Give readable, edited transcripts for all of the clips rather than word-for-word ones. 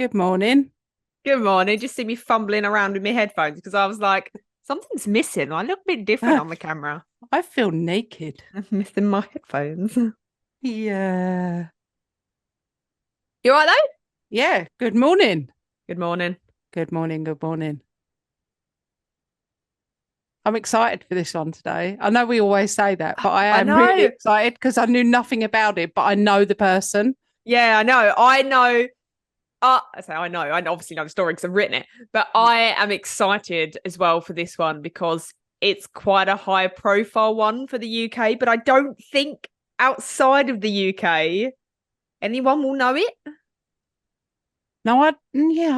Good morning. Good morning. Just see me fumbling around with my headphones because I was like, something's missing. I look a bit different I on the camera. feel naked. I'm missing my headphones. Yeah. You all right though? Yeah. Good morning. Good morning. Good morning. Good morning. I'm excited for this one today. I know we always say that, but I I am really know. excited because I knew nothing about it, but I know the person. Yeah, I know. I know. I say I know. I obviously know the story because I've written it, but I am excited as well for this one because it's quite a high profile one for the UK, but I don't think outside of the UK anyone will know it. No, I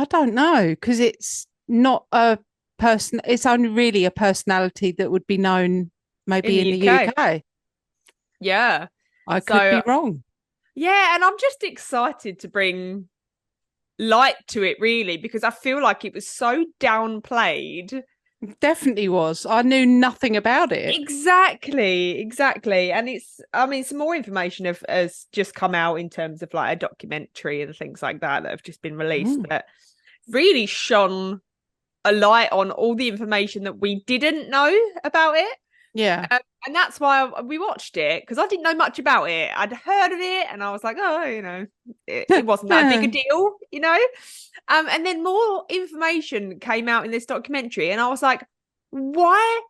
don't know because it's not a person. It's only really a personality that would be known In maybe the in the UK. UK. Yeah. I could be So wrong. yeah, and I'm just excited to bring light to it really because I feel like it was so downplayed. Definitely was. I knew nothing about it. Exactly. And I mean, some more information has just come out in terms of like a documentary and things like that have just been released Mm. that really shone a light on all the information that we didn't know about it. Yeah. And that's why we watched it because I didn't know much about it. I'd heard of it and I was like, oh, it wasn't that big a deal. And then more information came out in this documentary, and I was like, why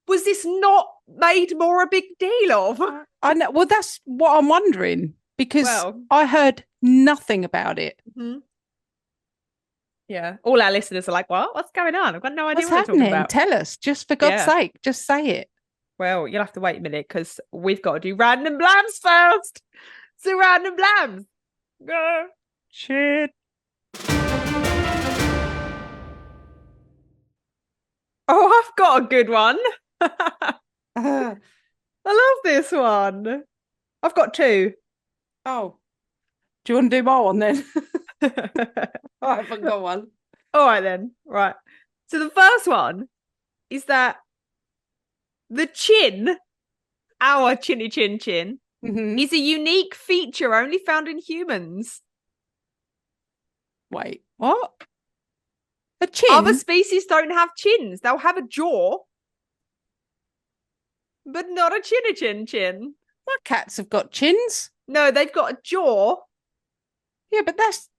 was this not made more a big deal of? I know. Well, that's what I'm wondering because Well, I heard nothing about it. mhm. Yeah, all our listeners are like, what? What's going on? I've got no idea What's what you're talking happening? about. Tell us, just for God's Yeah. sake, just say it. Well, you'll have to wait a minute because we've got to do random blams first. So random blams. Go. Shit. Oh, I've got a good one. Uh, I love this one. I've got two. oh, do you want to do my one then? All I haven't got one. right then. Right. So the first one is that the chin, our chinny chin chin, Hmm. is a unique feature only found in humans. Wait, what? A Other chin? species don't have chins. They'll have a jaw, but not a chinny chin chin. My cats have got chins. No, they've got a jaw. Yeah, but that's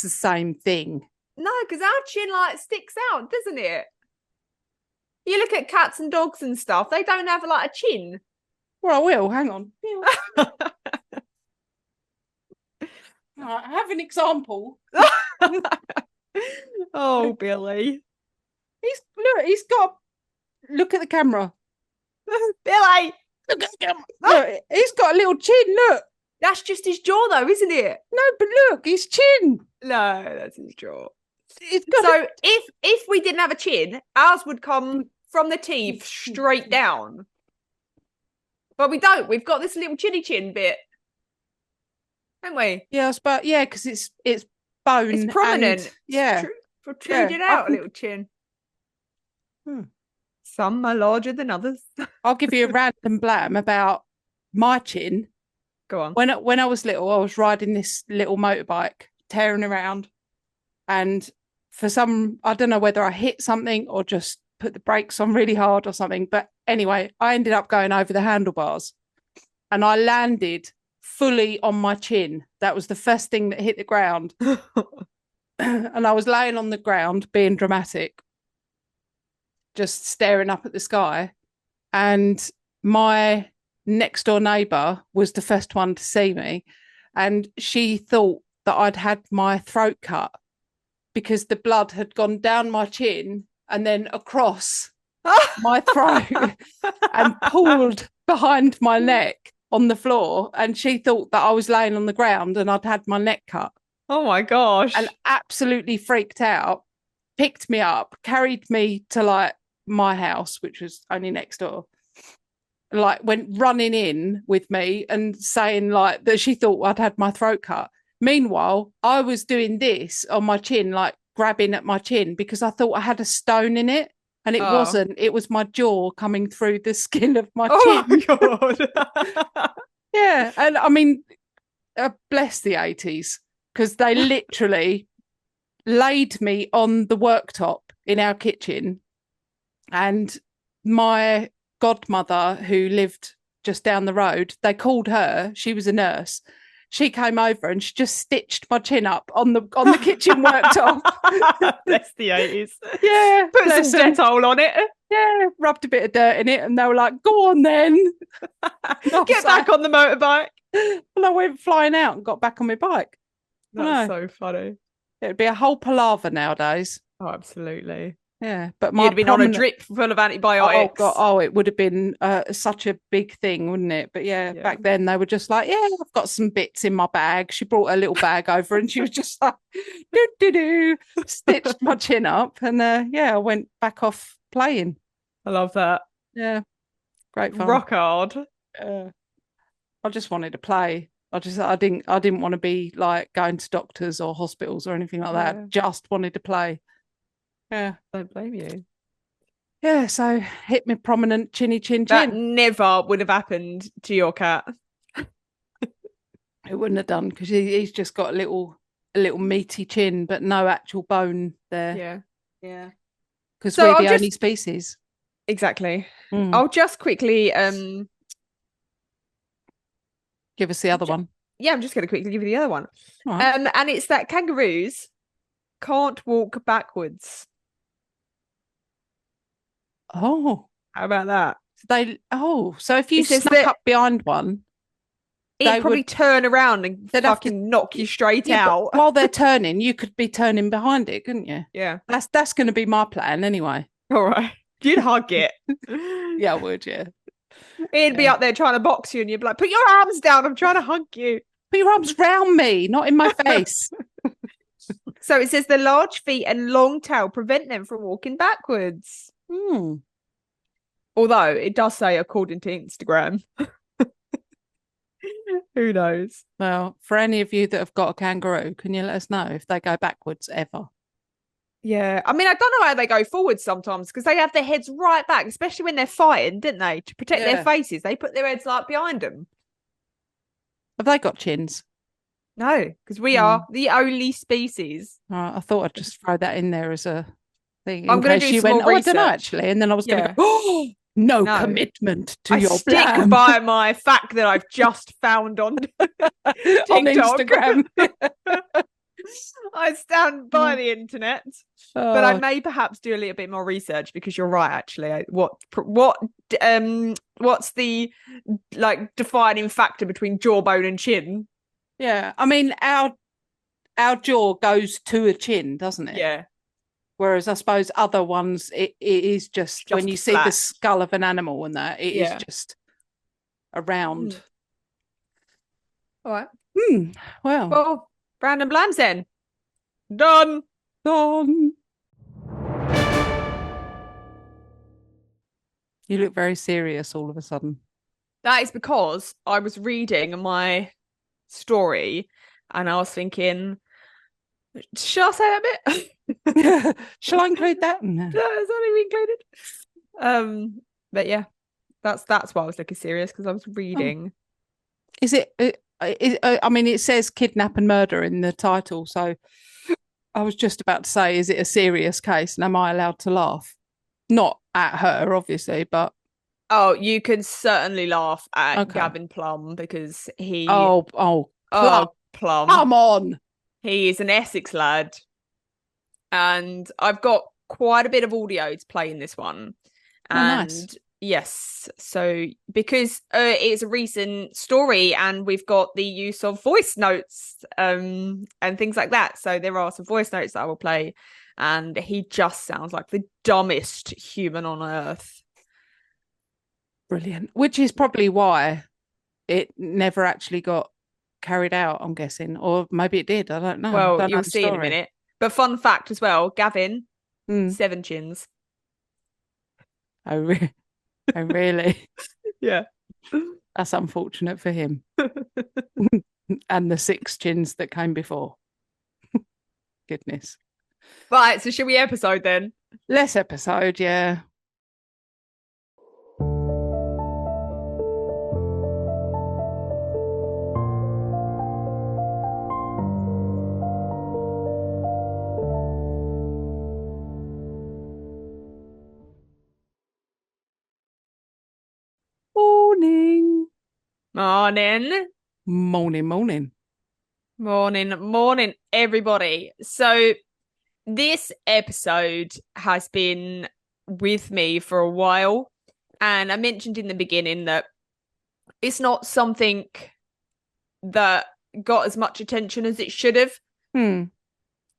the same thing. No, because our chin like sticks out, doesn't it? You look at cats and dogs and stuff, they don't have like a chin. Well, I will. Hang on. Right, have an example. Oh, Billy. He's got. Look at the camera. Billy! Look at the camera. Look, he's got a little chin. Look. That's just his jaw, though, isn't it? No, but look, his chin. No, that's his jaw. He's got a. So if we didn't have a chin, ours would come from the teeth straight down. But we don't. We've got this little chinny chin bit, haven't we? Yes, but yeah, because it's bone. It's prominent. And, yeah, Protruding I out a can, little chin. hmm. Some are larger than others. I'll give you a random blam about my chin. Go on. When I was little, I was riding this little motorbike, tearing around, and for some, I don't know whether I hit something or just put the brakes on really hard or something. But anyway, I ended up going over the handlebars, and I landed fully on my chin. That was the first thing that hit the ground. And I was laying on the ground being dramatic, just staring up at the sky. And my next door neighbour was the first one to see me. And she thought that I'd had my throat cut because the blood had gone down my chin and then across my throat and pulled behind my neck on the floor. And she thought that I was laying on the ground and I'd had my neck cut Oh my gosh. and absolutely freaked out, picked me up, carried me to like my house, which was only next door, like went running in with me and saying like that she thought I'd had my throat cut. Meanwhile, I was doing this on my chin, like grabbing at my chin because I thought I had a stone in it. And it Oh. wasn't, it was my jaw coming through the skin of my Oh chin. my god. Yeah. And I mean, bless the 80s because they literally laid me on the worktop in our kitchen, and my godmother, who lived just down the road, they called her. She was a nurse. She came over and she just stitched my chin up on the kitchen worktop. Bless the 80s. Yeah. Put some Dettol on it. Yeah, rubbed a bit of dirt in it, and they were like, "Go on then, get back on the motorbike." And I went flying out and got back on my bike. That's so funny. It'd be a whole palaver nowadays. Oh, absolutely. Yeah, but you'd have been on a drip full of antibiotics. Oh God! Oh, it would have been such a big thing, wouldn't it? But yeah, back then they were just like, "Yeah, I've got some bits in my bag." She brought a little bag over, and she was just like, "Do," stitched my chin up, and I went back off playing. I love that. Yeah, great fun. Rock hard. I just wanted to play. I didn't want to be like going to doctors or hospitals or anything like that. Just wanted to play. Yeah. Don't blame you. Yeah, so hit me prominent chinny chin. That never would have happened to your cat. It wouldn't have done, because he's just got a little meaty chin, but no actual bone there. Yeah. Because we're the only species. Exactly. I'll just quickly give us the other one. Yeah, I'm just going to quickly give you the other one. Right. And it's that kangaroos can't walk backwards. Oh, how about that? So if you snuck up behind one, it'd probably turn around and fucking knock you straight out. While they're turning, you could be turning behind it, couldn't you? Yeah. That's going to be my plan anyway. All right. You'd hug it. Yeah, I would, yeah. It'd be up there trying to box you, and you'd be like, "Put your arms down, I'm trying to hug you." Put your arms round me, not in my face. So it says the large feet and long tail prevent them from walking backwards. Although it does say, according to Instagram. Who knows? Well, for any of you that have got a kangaroo, can you let us know if they go backwards ever? Yeah. I mean, I don't know how they go forward sometimes, because they have their heads right back, especially when they're fighting, didn't they? To protect their faces. They put their heads like behind them. Have they got chins? No, because we are the only species. I thought I'd just throw that in there as a thing. I'm going to do some more research. I don't know, actually. And then I was going to go, oh, no commitment to your stick plan. by my fact that I've just found on TikTok. On Instagram. I stand by the internet, but I may perhaps do a little bit more research, because you're right. Actually, what's the defining factor between jawbone and chin? Yeah, I mean our jaw goes to a chin, doesn't it? Yeah. Whereas I suppose other ones, it is just when you see the skull of an animal and that, it is just around. All right. Well, Brandon Blams then. Done. You look very serious all of a sudden. That is because I was reading my story and I was thinking, shall I say that bit? Shall I include that? No, it's only included. But yeah, that's why I was looking serious, because I was reading. Is it? I mean, it says kidnap and murder in the title, so I was just about to say, is it a serious case, and am I allowed to laugh? Not at her, obviously, but you can certainly laugh at Gavin Plum, because he Plum. Come on. He is an Essex lad. And I've got quite a bit of audio to play in this one. And nice. Yes, so because it's a recent story and we've got the use of voice notes and things like that. So there are some voice notes that I will play, and he just sounds like the dumbest human on earth. Brilliant. Which is probably why it never actually got carried out, I'm guessing. Or maybe it did. I don't know. Well, you'll see in a minute. But fun fact as well, Gavin, 7 chins. Oh, really? Yeah. That's unfortunate for him. And the 6 chins that came before. Goodness. Right, so should we episode then? Let's episode, yeah. Morning. Morning. Morning, everybody. So this episode has been with me for a while. And I mentioned in the beginning that it's not something that got as much attention as it should have.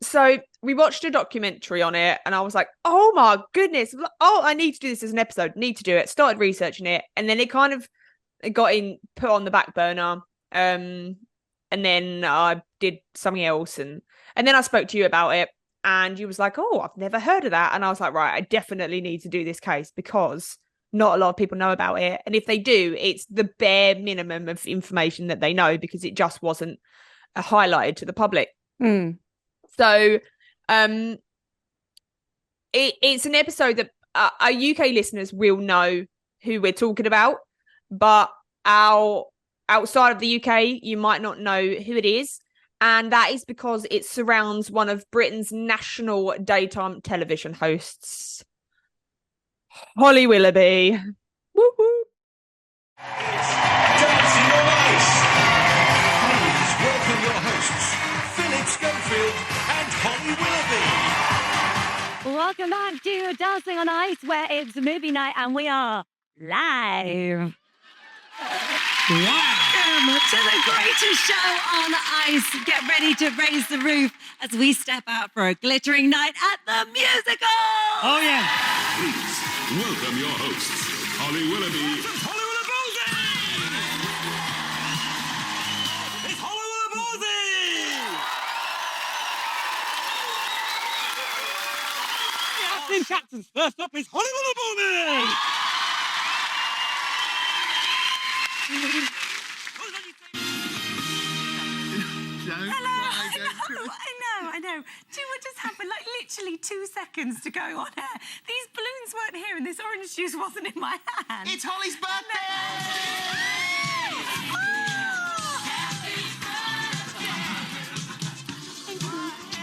So we watched a documentary on it and I was like, oh my goodness. Oh, I need to do this as an episode. Need to do it. Started researching it. And then it kind of got put on the back burner. And then I did something else. And then I spoke to you about it. And you was like, oh, I've never heard of that. And I was like, right, I definitely need to do this case because not a lot of people know about it. And if they do, it's the bare minimum of information that they know because it just wasn't highlighted to the public. So it's an episode that our UK listeners will know who we're talking about. But outside of the UK, you might not know who it is. And that is because it surrounds one of Britain's national daytime television hosts, Holly Willoughby. Woo woo. It's Dancing on Ice. Please welcome your hosts, Philip Schofield and Holly Willoughby. Welcome back to Dancing on Ice, where it's movie night and we are live. Welcome to the greatest show on ice. Get ready to raise the roof as we step out for a glittering night at the musical. Oh, yeah. Please welcome your hosts, Holly Willoughby. Holly Willoughby! It's Holly Willoughby! The acting captains. First up is Holly Willoughby! Hello, I know. Do what just happened? Like literally 2 seconds to go on air. These balloons weren't here and this orange juice wasn't in my hand. It's Holly's birthday!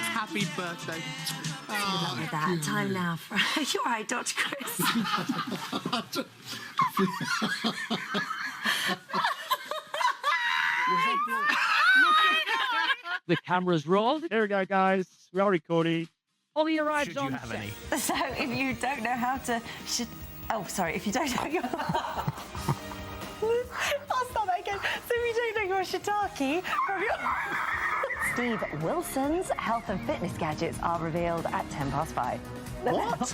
Happy birthday. Good luck with that. Time now for... You're right, Dr. Chris. The camera's rolled. Here we go, guys. We are recording. Holly arrives Should you on have set. any? So if you don't know how to... if you don't know your... I'll start that again. So if you don't know your shiitake from your... Steve Wilson's health and fitness gadgets are revealed at 5:10. What?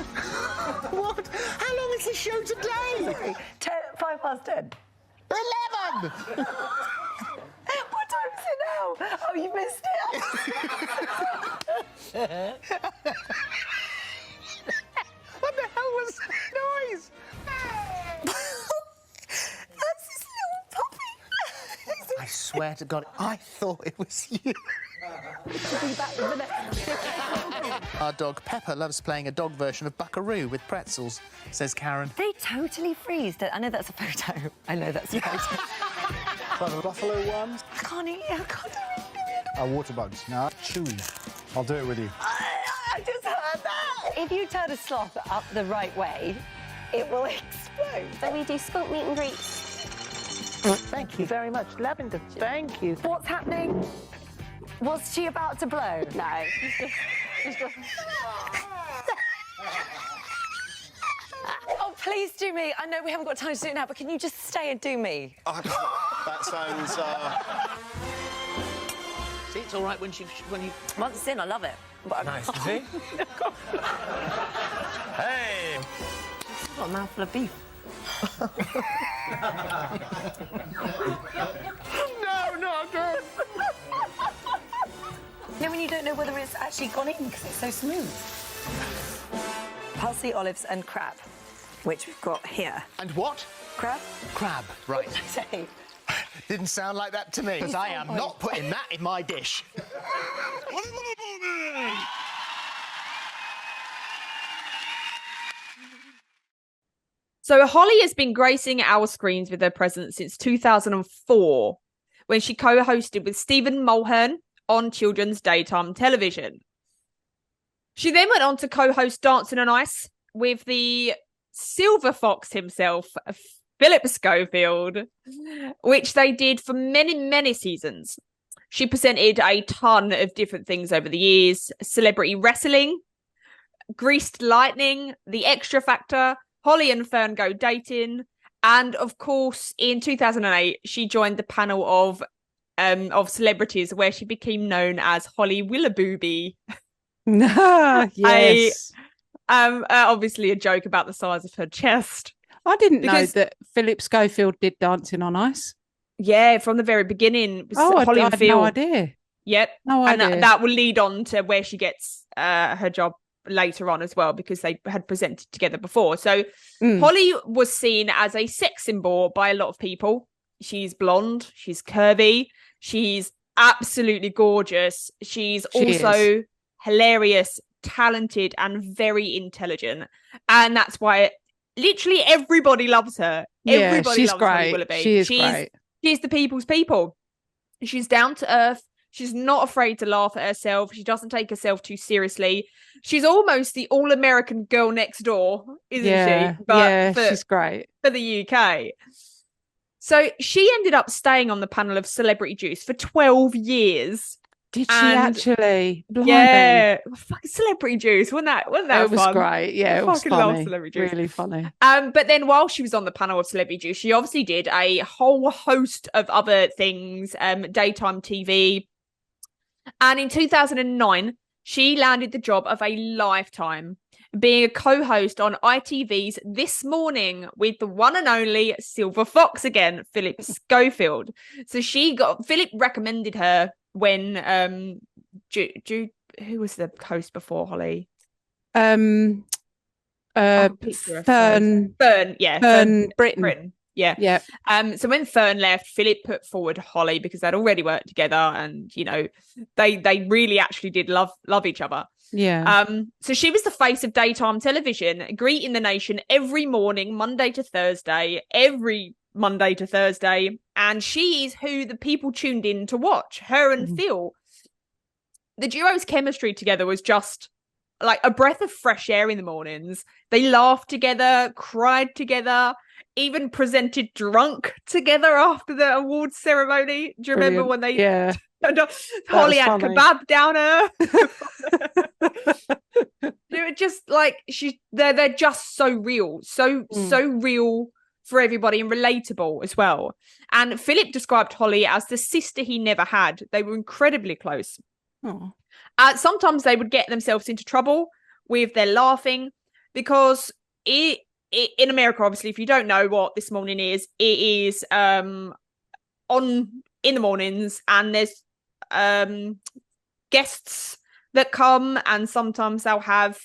What? How long is the show today? 10:05. 11! What time is it now? Oh, you missed it. What the hell was that noise? That's this little puppy. I swear to God, I thought it was you. Our dog Pepper loves playing a dog version of Buckaroo with pretzels, says Karen. They totally freeze. I know that's a photo. Like the buffalo ones. I can't do it. Water bugs. No, chewy. I'll do it with you. I just heard that. If you turn a sloth up the right way, it will explode. So we do skunk meet and greet. Thank you very much, Lavender. Thank you. What's happening? Was she about to blow? No. Oh, please do me. I know we haven't got time to do it now, but can you just stay and do me? That sounds. See, it's all right when you... Once it's in, I love it. But Nice, is he? Hey! I've got a mouthful of beef. No, not good. You know when you don't know whether it's actually gone in because it's so smooth? Parsley, olives and crab, which we've got here. And what? Crab? Crab, right. What did I say? Didn't sound like that to me. Because I am not putting that in my dish. So Holly has been gracing our screens with her presence since 2004, when she co-hosted with Stephen Mulhern on children's daytime television. She then went on to co-host Dancing on Ice with the Silver Fox himself, Philip Schofield, which they did for many, many seasons. She presented a ton of different things over the years: celebrity wrestling, Greased Lightning, The Extra Factor, Holly and Fern Go Dating, and of course, in 2008, she joined the panel of celebrities where she became known as Holly Willoughby. Yes. Obviously a joke about the size of her chest. I didn't know that Philip Schofield did Dancing on Ice. Yeah, from the very beginning. Holly I had no idea. Yep. No idea. And that will lead on to where she gets her job later on as well, because they had presented together before. So Holly was seen as a sex symbol by a lot of people. She's blonde, she's curvy, she's absolutely gorgeous. She's also hilarious, talented, and very intelligent. And that's why literally everybody loves her. Everybody loves Holly Willoughby. She's great. She's the people's people. She's down to earth. She's not afraid to laugh at herself. She doesn't take herself too seriously. She's almost the all-American girl next door, isn't she? But she's great. For the UK. So she ended up staying on the panel of Celebrity Juice for 12 years. Did she actually? Blimey. Yeah. Fucking Celebrity Juice. Wasn't that fun? It was great. Yeah, it was funny. Love Celebrity Juice. Really funny. But then while she was on the panel of Celebrity Juice, she obviously did a whole host of other things, daytime TV. And in 2009, she landed the job of a lifetime, being a co-host on ITV's This Morning with the one and only Silver Fox again, Philip Schofield. So Philip recommended her when who was the host before Holly? Fern Britton. Yeah. So when Fern left, Philip put forward Holly because they'd already worked together, and they really actually did love each other. Yeah. So she was the face of daytime television, greeting the nation every morning, Monday to Thursday, and she is who the people tuned in to watch, her and Phil. The duo's chemistry together was just like a breath of fresh air in the mornings. They laughed together, cried together, even presented drunk together after the awards ceremony. Do you remember when they... Yeah. Holly had kebab down her. They were just like they're just so real, so real for everybody, and relatable as well. And Philip described Holly as the sister he never had. They were incredibly close. Oh. Sometimes they would get themselves into trouble with their laughing, because in America, obviously, if you don't know what This Morning is, it is on in the mornings, and there's guests that come, and sometimes they'll have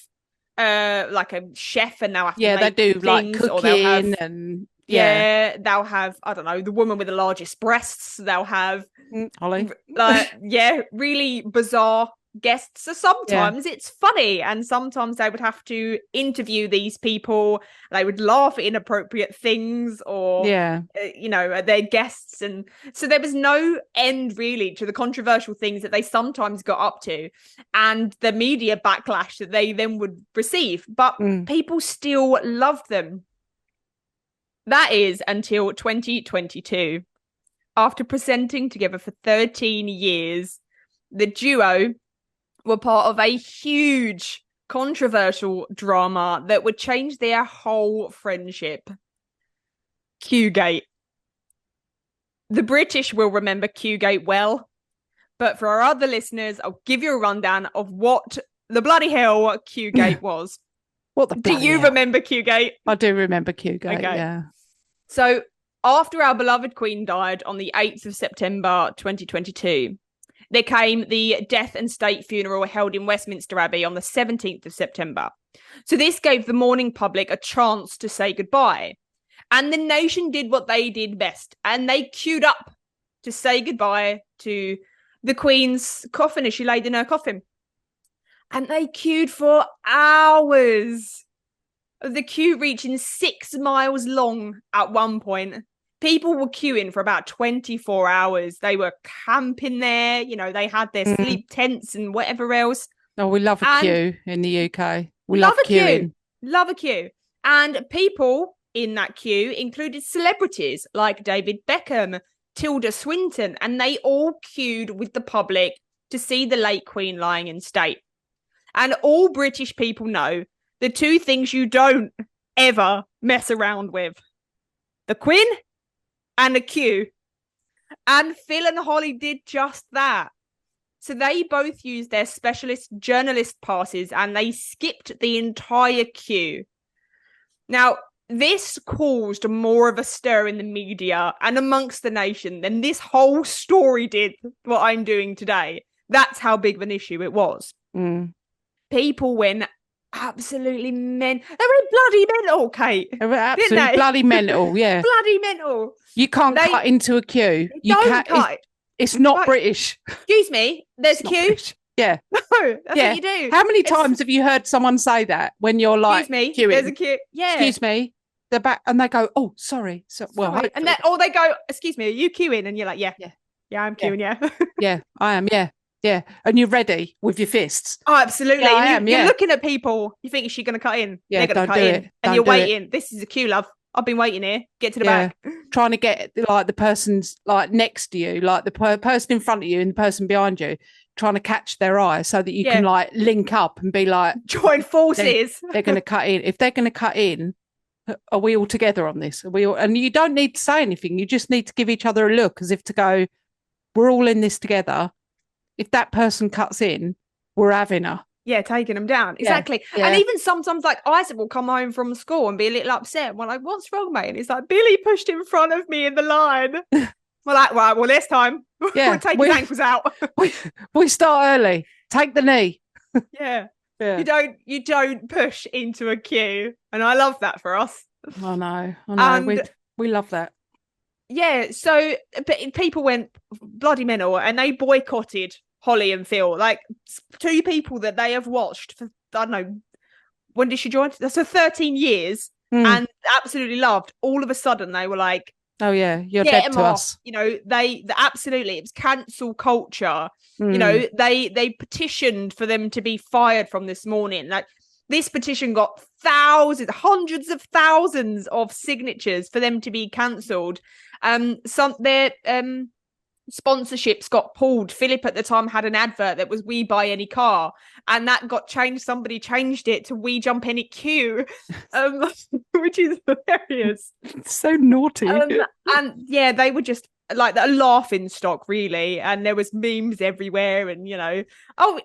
like a chef, and they'll have to make they do things, like cooking, or they'll have, and they'll have, I don't know, the woman with the largest breasts. They'll have Holly, really bizarre guests. So sometimes it's funny, and sometimes they would have to interview these people. They would laugh at inappropriate things, or their guests, and so there was no end really to the controversial things that they sometimes got up to, and the media backlash that they then would receive. But people still loved them. That is until 2022. After presenting together for 13 years, the duo were part of a huge controversial drama that would change their whole friendship. Q-Gate. The British will remember Q-Gate well, but for our other listeners, I'll give you a rundown of what the bloody hell Q-Gate was. Do you remember Q-Gate? I do remember Q-Gate, yeah. So after our beloved Queen died on the 8th of September 2022, there came the death and state funeral held in Westminster Abbey on the 17th of September. So this gave the mourning public a chance to say goodbye. And the nation did what they did best, and they queued up to say goodbye to the Queen's coffin as she laid in her coffin. And they queued for hours. The queue reaching 6 miles long at one point. People were queuing for about 24 hours. They were camping there. They had their sleep tents and whatever else. Oh, we love a queue in the UK. We love a queue. Love a queue. And people in that queue included celebrities like David Beckham, Tilda Swinton, and they all queued with the public to see the late Queen lying in state. And all British people know the two things you don't ever mess around with: the Queen and the queue. And Phil and Holly did just that. So they both used their specialist journalist passes and they skipped the entire queue. Now, this caused more of a stir in the media and amongst the nation than this whole story did what I'm doing today. That's how big of an issue it was. People went absolutely They were bloody mental, Kate. They were absolutely bloody mental, yeah. Bloody mental. You can't cut into a queue. You don't can't cut. It's not British. Excuse me, there's a queue. British. Yeah. No, that's what you do. How many times have you heard someone say that when you're like, excuse me, queuing? there's a queue. Yeah. Excuse me. They're back and they go, oh, sorry. So, well, sorry. And then, or they go, excuse me, are you queuing? And you're like, yeah, I'm queuing, yeah. Yeah, I am, yeah. Yeah. And you're ready with your fists. Oh, absolutely. Yeah, I am, you're looking at people, you think, is she going to cut in? Yeah, they're going to cut in. And you're waiting. This is a queue, love. I've been waiting here. Get to the back. Trying to get like the person's like next to you, like the person in front of you and the person behind you, trying to catch their eye so that you can like link up and be like, join forces. They're going to cut in. If they're going to cut in, are we all together on this? Are we all? And you don't need to say anything. You just need to give each other a look as if to go, we're all in this together. If that person cuts in, we're having her. Yeah, taking them down. Exactly. Yeah. And even sometimes, like, Isaac will come home from school and be a little upset. We're like, what's wrong, mate? And he's like, Billy pushed in front of me in the line. We're like, right, well, this time we'll take his ankles out. we start early. Take the knee. Yeah. You don't push into a queue. And I love that for us. I know. We love that. Yeah. So but people went bloody mental and they boycotted Holly and Phil, like two people that they have watched for, I don't know, when did she join? So 13 years and absolutely loved. All of a sudden they were like, oh yeah, you're dead to us. You know, they absolutely, it was cancel culture. You know, they petitioned for them to be fired from This Morning. Like this petition got hundreds of thousands of signatures for them to be cancelled. Their sponsorships got pulled. Philip at the time had an advert that was "We Buy Any Car," and that got changed. Somebody changed it to "We Jump Any Queue," which is hilarious. It's so naughty. And yeah, they were just like a laughing stock, really. And there was memes everywhere, and you know, oh,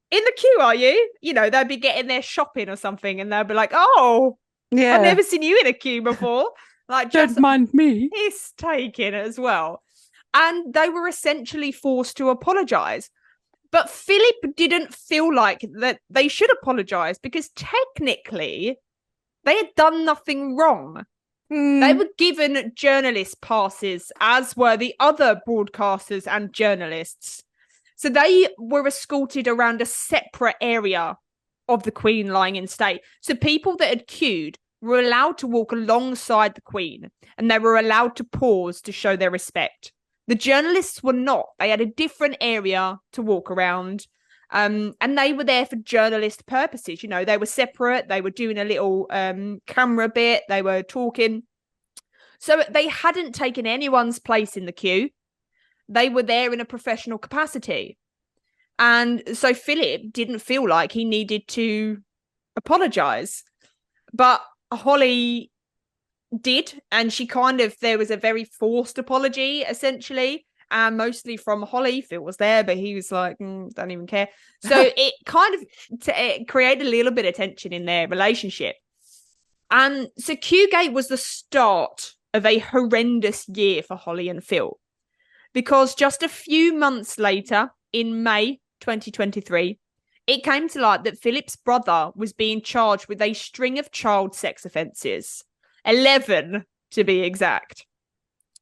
in the queue, are you? You know, they'd be getting their shopping or something, and they'd be like, "Oh, yeah, I've never seen you in a queue before." Like, just don't mind me. Piss taking as well. And they were essentially forced to apologise. But Philip didn't feel like that they should apologise because technically they had done nothing wrong. They were given journalist passes, as were the other broadcasters and journalists. So they were escorted around a separate area of the Queen lying in state. So people that had queued were allowed to walk alongside the Queen and they were allowed to pause to show their respect. The journalists were not. They had a different area to walk around. And they were there for journalist purposes. You know, they were separate. They were doing a little camera bit. They were talking. So they hadn't taken anyone's place in the queue. They were there in a professional capacity. And so Philip didn't feel like he needed to apologise. But Holly did, and she there was a very forced apology essentially, and mostly from Holly. Phil was there, but he was like, don't even care. So it kind of it created a little bit of tension in their relationship. And so Q-Gate was the start of a horrendous year for Holly and Phil, because just a few months later, in May 2023, it came to light that Philip's brother was being charged with a string of child sex offences. 11 to be exact.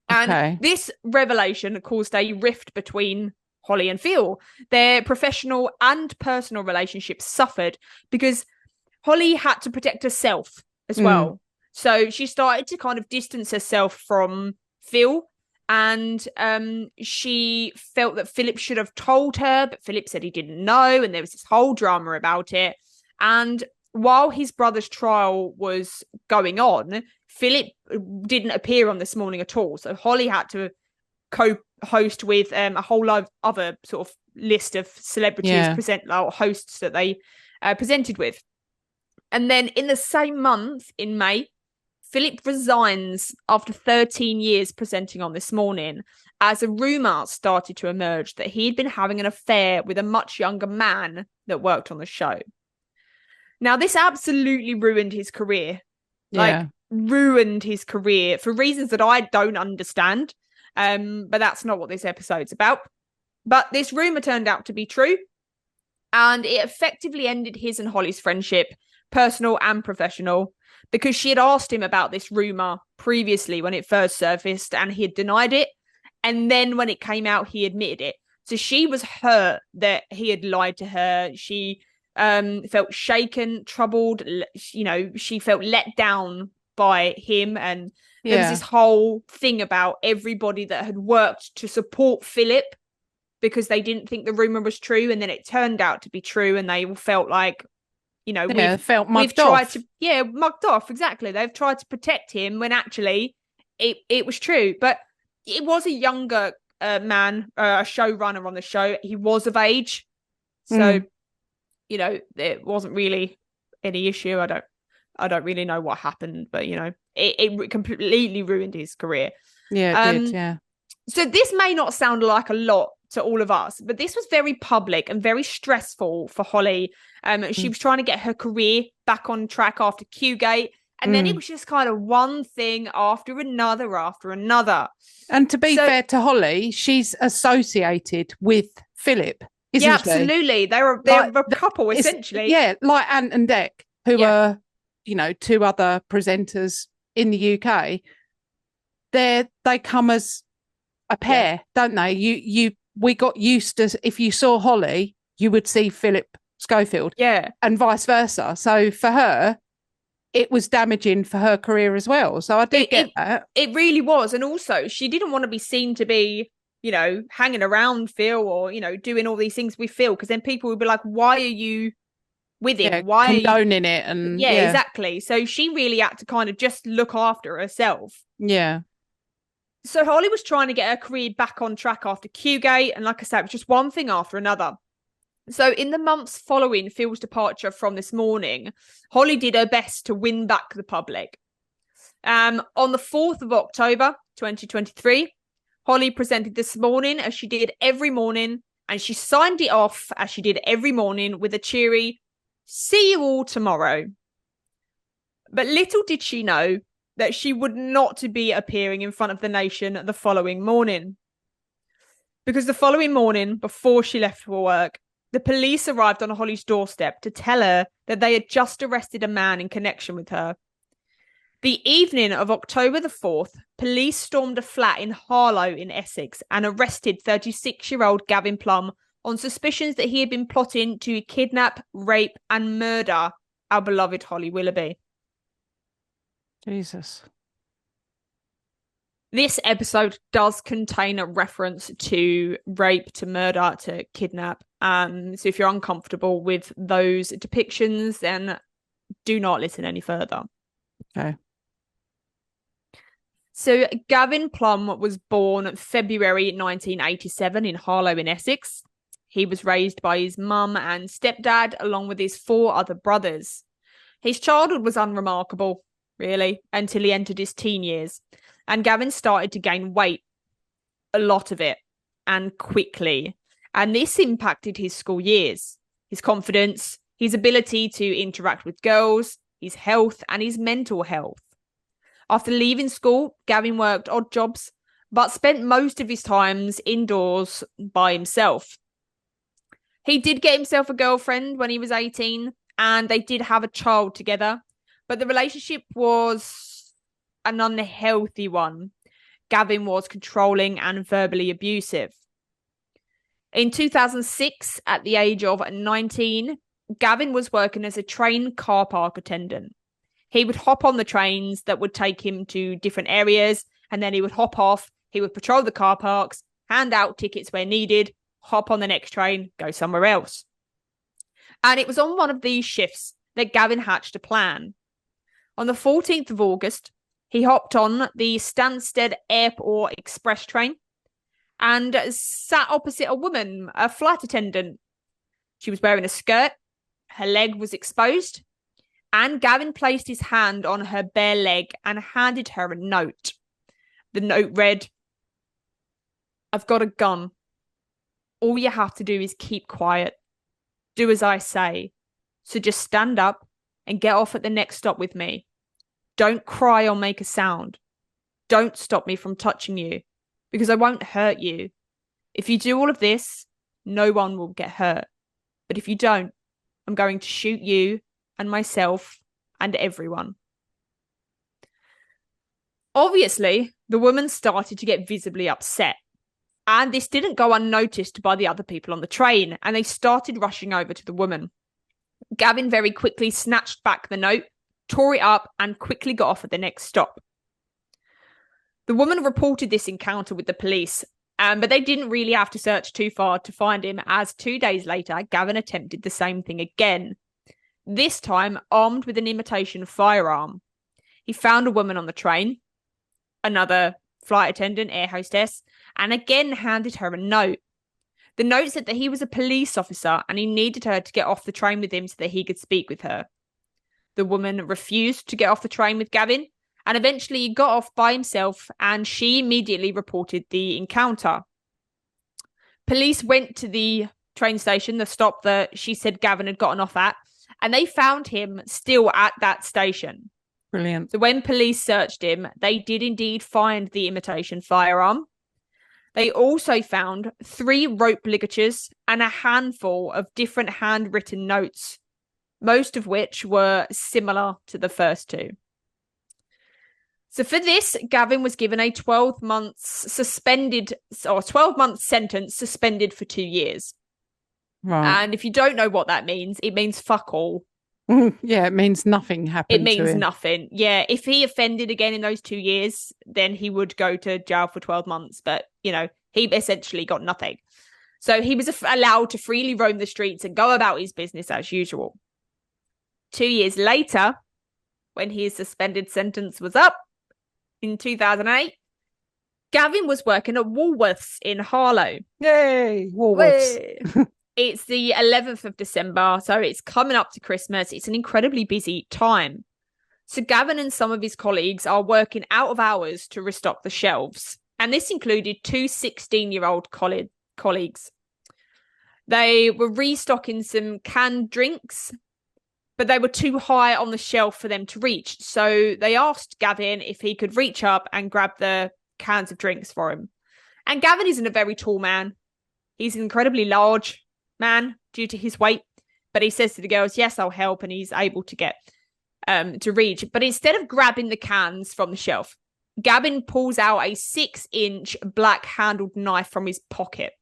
And this revelation caused a rift between Holly and Phil. Their professional and personal relationships suffered because Holly had to protect herself as well. So she started to kind of distance herself from Phil, and she felt that Philip should have told her, but Philip said he didn't know, and there was this whole drama about it. And while his brother's trial was going on, Philip didn't appear on This Morning at all. So Holly had to co-host with a whole lot of other sort of list of celebrities hosts that they presented with. And then in the same month, in May, Philip resigns after 13 years presenting on This Morning, as a rumour started to emerge that he had been having an affair with a much younger man that worked on the show. Now, this absolutely ruined his career. Ruined his career for reasons that I don't understand. But that's not what this episode's about. But this rumour turned out to be true. And it effectively ended his and Holly's friendship, personal and professional, because she had asked him about this rumour previously when it first surfaced, and he had denied it. And then when it came out, he admitted it. So she was hurt that he had lied to her. She felt shaken, troubled. You know, she felt let down by him. And there was this whole thing about everybody that had worked to support Philip because they didn't think the rumor was true. And then it turned out to be true. And they all felt like, you know, felt mugged off. Mugged off. Exactly. They've tried to protect him when actually it was true. But it was a younger man, a showrunner on the show. He was of age. So, you know, it wasn't really any issue. I don't really know what happened, but, you know, it completely ruined his career. Yeah, it did, yeah. So this may not sound like a lot to all of us, but this was very public and very stressful for Holly. She was trying to get her career back on track after Q-Gate. And then it was just kind of one thing after another. And to be fair to Holly, she's associated with Philip, isn't she? Absolutely. They're a couple, essentially. Yeah, like Ant and Dec, who are, you know, two other presenters in the UK. They come as a pair, don't they? We got used to, if you saw Holly, you would see Philip Schofield. Yeah. And vice versa. So for her, it was damaging for her career as well. So I did get that. It really was. And also, she didn't want to be seen to be, you know, hanging around Phil or, you know, doing all these things with Phil. Because then people would be like, why are you with him? Yeah, why condoning it? And yeah, exactly. So she really had to kind of just look after herself. Yeah. So Holly was trying to get her career back on track after Q-Gate. And like I said, it was just one thing after another. So in the months following Phil's departure from This Morning, Holly did her best to win back the public. On the 4th of October, 2023, Holly presented This Morning as she did every morning, and she signed it off as she did every morning with a cheery, "See you all tomorrow." But little did she know that she would not be appearing in front of the nation the following morning. Because the following morning, before she left for work, the police arrived on Holly's doorstep to tell her that they had just arrested a man in connection with her. The evening of October the 4th, police stormed a flat in Harlow in Essex and arrested 36-year-old Gavin Plum on suspicions that he had been plotting to kidnap, rape and murder our beloved Holly Willoughby. Jesus. This episode does contain a reference to rape, to murder, to kidnap. So if you're uncomfortable with those depictions, then do not listen any further. Okay. So Gavin Plum was born February 1987 in Harlow in Essex. He was raised by his mum and stepdad along with his 4 other brothers. His childhood was unremarkable, really, until he entered his teen years. And Gavin started to gain weight, a lot of it, and quickly. And this impacted his school years, his confidence, his ability to interact with girls, his health, and his mental health. After leaving school, Gavin worked odd jobs, but spent most of his times indoors by himself. He did get himself a girlfriend when he was 18, and they did have a child together, but the relationship was an unhealthy one. Gavin was controlling and verbally abusive. In 2006, at the age of 19, Gavin was working as a train car park attendant. He would hop on the trains that would take him to different areas, and then he would hop off. He would patrol the car parks, hand out tickets where needed, hop on the next train, go somewhere else. And it was on one of these shifts that Gavin hatched a plan. On the 14th of August, He hopped on the Stansted Airport Express train and sat opposite a woman, a flight attendant. She was wearing a skirt, her leg was exposed, and Gavin placed his hand on her bare leg and handed her a note. The note read, "I've got a gun. All you have to do is keep quiet. Do as I say. So just stand up and get off at the next stop with me. Don't cry or make a sound. Don't stop me from touching you, because I won't hurt you. If you do all of this, no one will get hurt. But if you don't, I'm going to shoot you and myself and everyone." Obviously, the woman started to get visibly upset. And this didn't go unnoticed by the other people on the train, and they started rushing over to the woman. Gavin very quickly snatched back the note, tore it up, and quickly got off at the next stop. The woman reported this encounter with the police, but they didn't really have to search too far to find him, as 2 days later, Gavin attempted the same thing again, this time armed with an imitation firearm. He found a woman on the train, another flight attendant, air hostess, and again handed her a note. The note said that he was a police officer and he needed her to get off the train with him so that he could speak with her. The woman refused to get off the train with Gavin, and eventually he got off by himself, and she immediately reported the encounter. Police went to the train station, the stop that she said Gavin had gotten off at, and they found him still at that station. Brilliant. So when police searched him, they did indeed find the imitation firearm. They also found 3 rope ligatures and a handful of different handwritten notes, most of which were similar to the first 2. So for this, Gavin was given a 12-month sentence suspended for 2 years. Right. And if you don't know what that means, it means fuck all. Yeah, it means nothing happened. It means to him. nothing. Yeah, if he offended again in those 2 years, then he would go to jail for 12 months. But, he essentially got nothing. So he was allowed to freely roam the streets and go about his business as usual. 2 years later, when his suspended sentence was up in 2008, Gavin was working at Woolworths in Harlow. Yay, Woolworths. It's the 11th of December, so it's coming up to Christmas. It's an incredibly busy time. So Gavin and some of his colleagues are working out of hours to restock the shelves. And this included 2 16-year-old colleagues. They were restocking some canned drinks, but they were too high on the shelf for them to reach. So they asked Gavin if he could reach up and grab the cans of drinks for him. And Gavin isn't a very tall man. He's an incredibly large man due to his weight, but he says to the girls, yes, I'll help, and he's able to get to reach. But instead of grabbing the cans from the shelf, Gavin pulls out a 6-inch black handled knife from his pocket,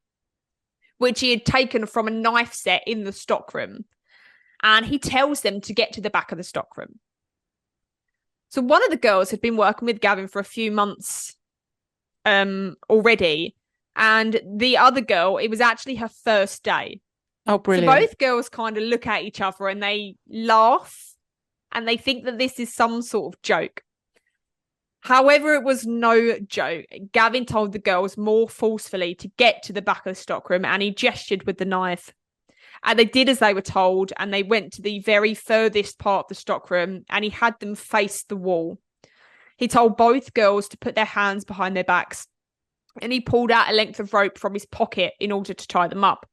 which he had taken from a knife set in the stockroom, and he tells them to get to the back of the stockroom. So one of the girls had been working with Gavin for a few months already, and the other girl, it was actually her first day. Oh, brilliant. So both girls kind of look at each other and they laugh and they think that this is some sort of joke. However, it was no joke. Gavin told the girls more forcefully to get to the back of the stockroom, and he gestured with the knife. And they did as they were told, and they went to the very furthest part of the stockroom, and he had them face the wall. He told both girls to put their hands behind their backs, and he pulled out a length of rope from his pocket in order to tie them up.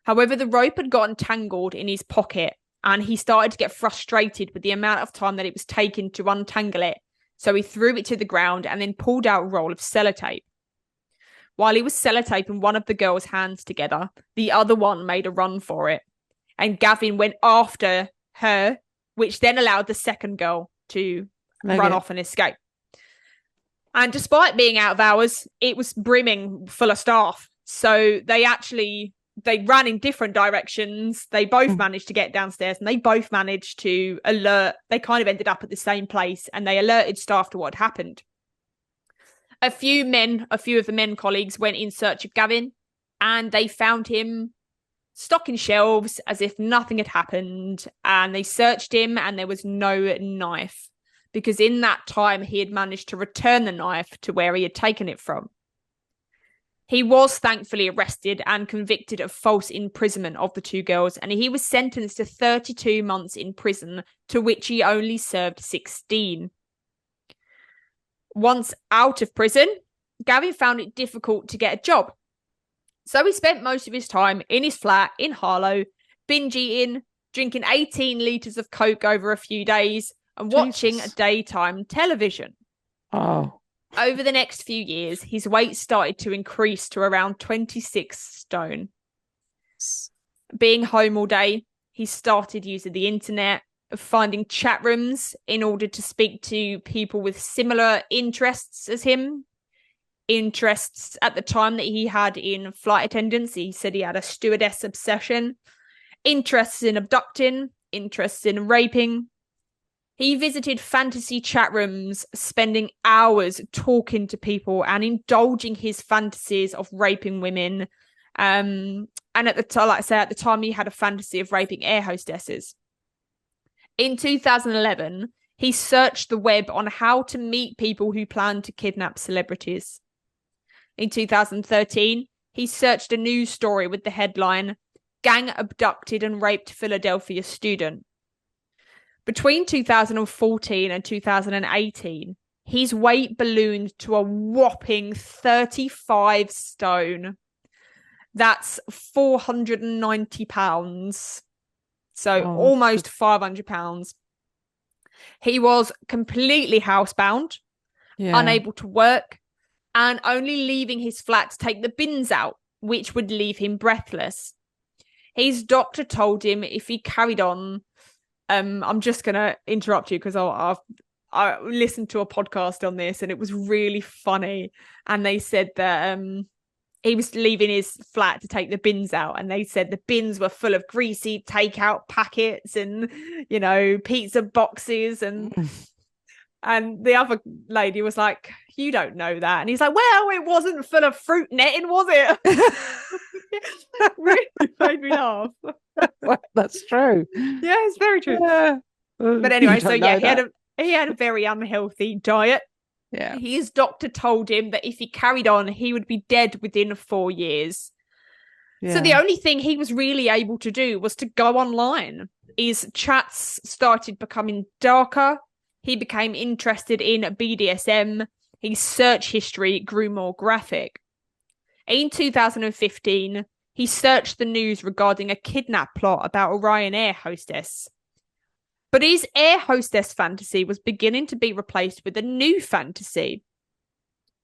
However, the rope had gotten tangled in his pocket, and he started to get frustrated with the amount of time that it was taking to untangle it. So he threw it to the ground and then pulled out a roll of sellotape. While he was sellotaping one of the girls' hands together, the other one made a run for it. And Gavin went after her, which then allowed the second girl to run off and escape. And despite being out of hours, it was brimming full of staff. So they ran in different directions. They both managed to get downstairs, and they both managed to alert. They kind of ended up at the same place, and they alerted staff to what had happened. A few of the men colleagues went in search of Gavin, and they found him stocking shelves as if nothing had happened. And they searched him, and there was no knife. because in that time he had managed to return the knife to where he had taken it from. He was thankfully arrested and convicted of false imprisonment of the two girls, and he was sentenced to 32 months in prison, to which he only served 16. Once out of prison, Gavin found it difficult to get a job. So he spent most of his time in his flat in Harlow, binge eating, drinking 18 litres of Coke over a few days, and watching daytime television. Oh. Over the next few years, his weight started to increase to around 26 stone. Being home all day, he started using the internet, finding chat rooms in order to speak to people with similar interests as him. Interests at the time that he had in flight attendants. He said he had a stewardess obsession. Interests in abducting, interests in raping. He visited fantasy chat rooms, spending hours talking to people and indulging his fantasies of raping women. And at the time, like I said, at the time he had a fantasy of raping air hostesses. In 2011, he searched the web on how to meet people who planned to kidnap celebrities. In 2013, he searched a news story with the headline, "Gang Abducted and Raped Philadelphia Student." Between 2014 and 2018, his weight ballooned to a whopping 35 stone. That's 490 pounds. So almost 500 pounds. He was completely housebound, unable to work, and only leaving his flat to take the bins out, which would leave him breathless. His doctor told him if he carried on, I'm just going to interrupt you because I listened to a podcast on this and it was really funny. And they said that he was leaving his flat to take the bins out, and they said the bins were full of greasy takeout packets and, pizza boxes. And the other lady was like, "You don't know that." And he's like, "Well, it wasn't full of fruit netting, was it?" Really made me laugh. Well, that's true. Yeah, it's very true. Yeah. But anyway, so yeah, he had a very unhealthy diet. Yeah. His doctor told him that if he carried on, he would be dead within 4 years. Yeah. So the only thing he was really able to do was to go online. His chats started becoming darker. He became interested in BDSM. His search history grew more graphic. In 2015, he searched the news regarding a kidnap plot about a Ryanair hostess. But his air hostess fantasy was beginning to be replaced with a new fantasy.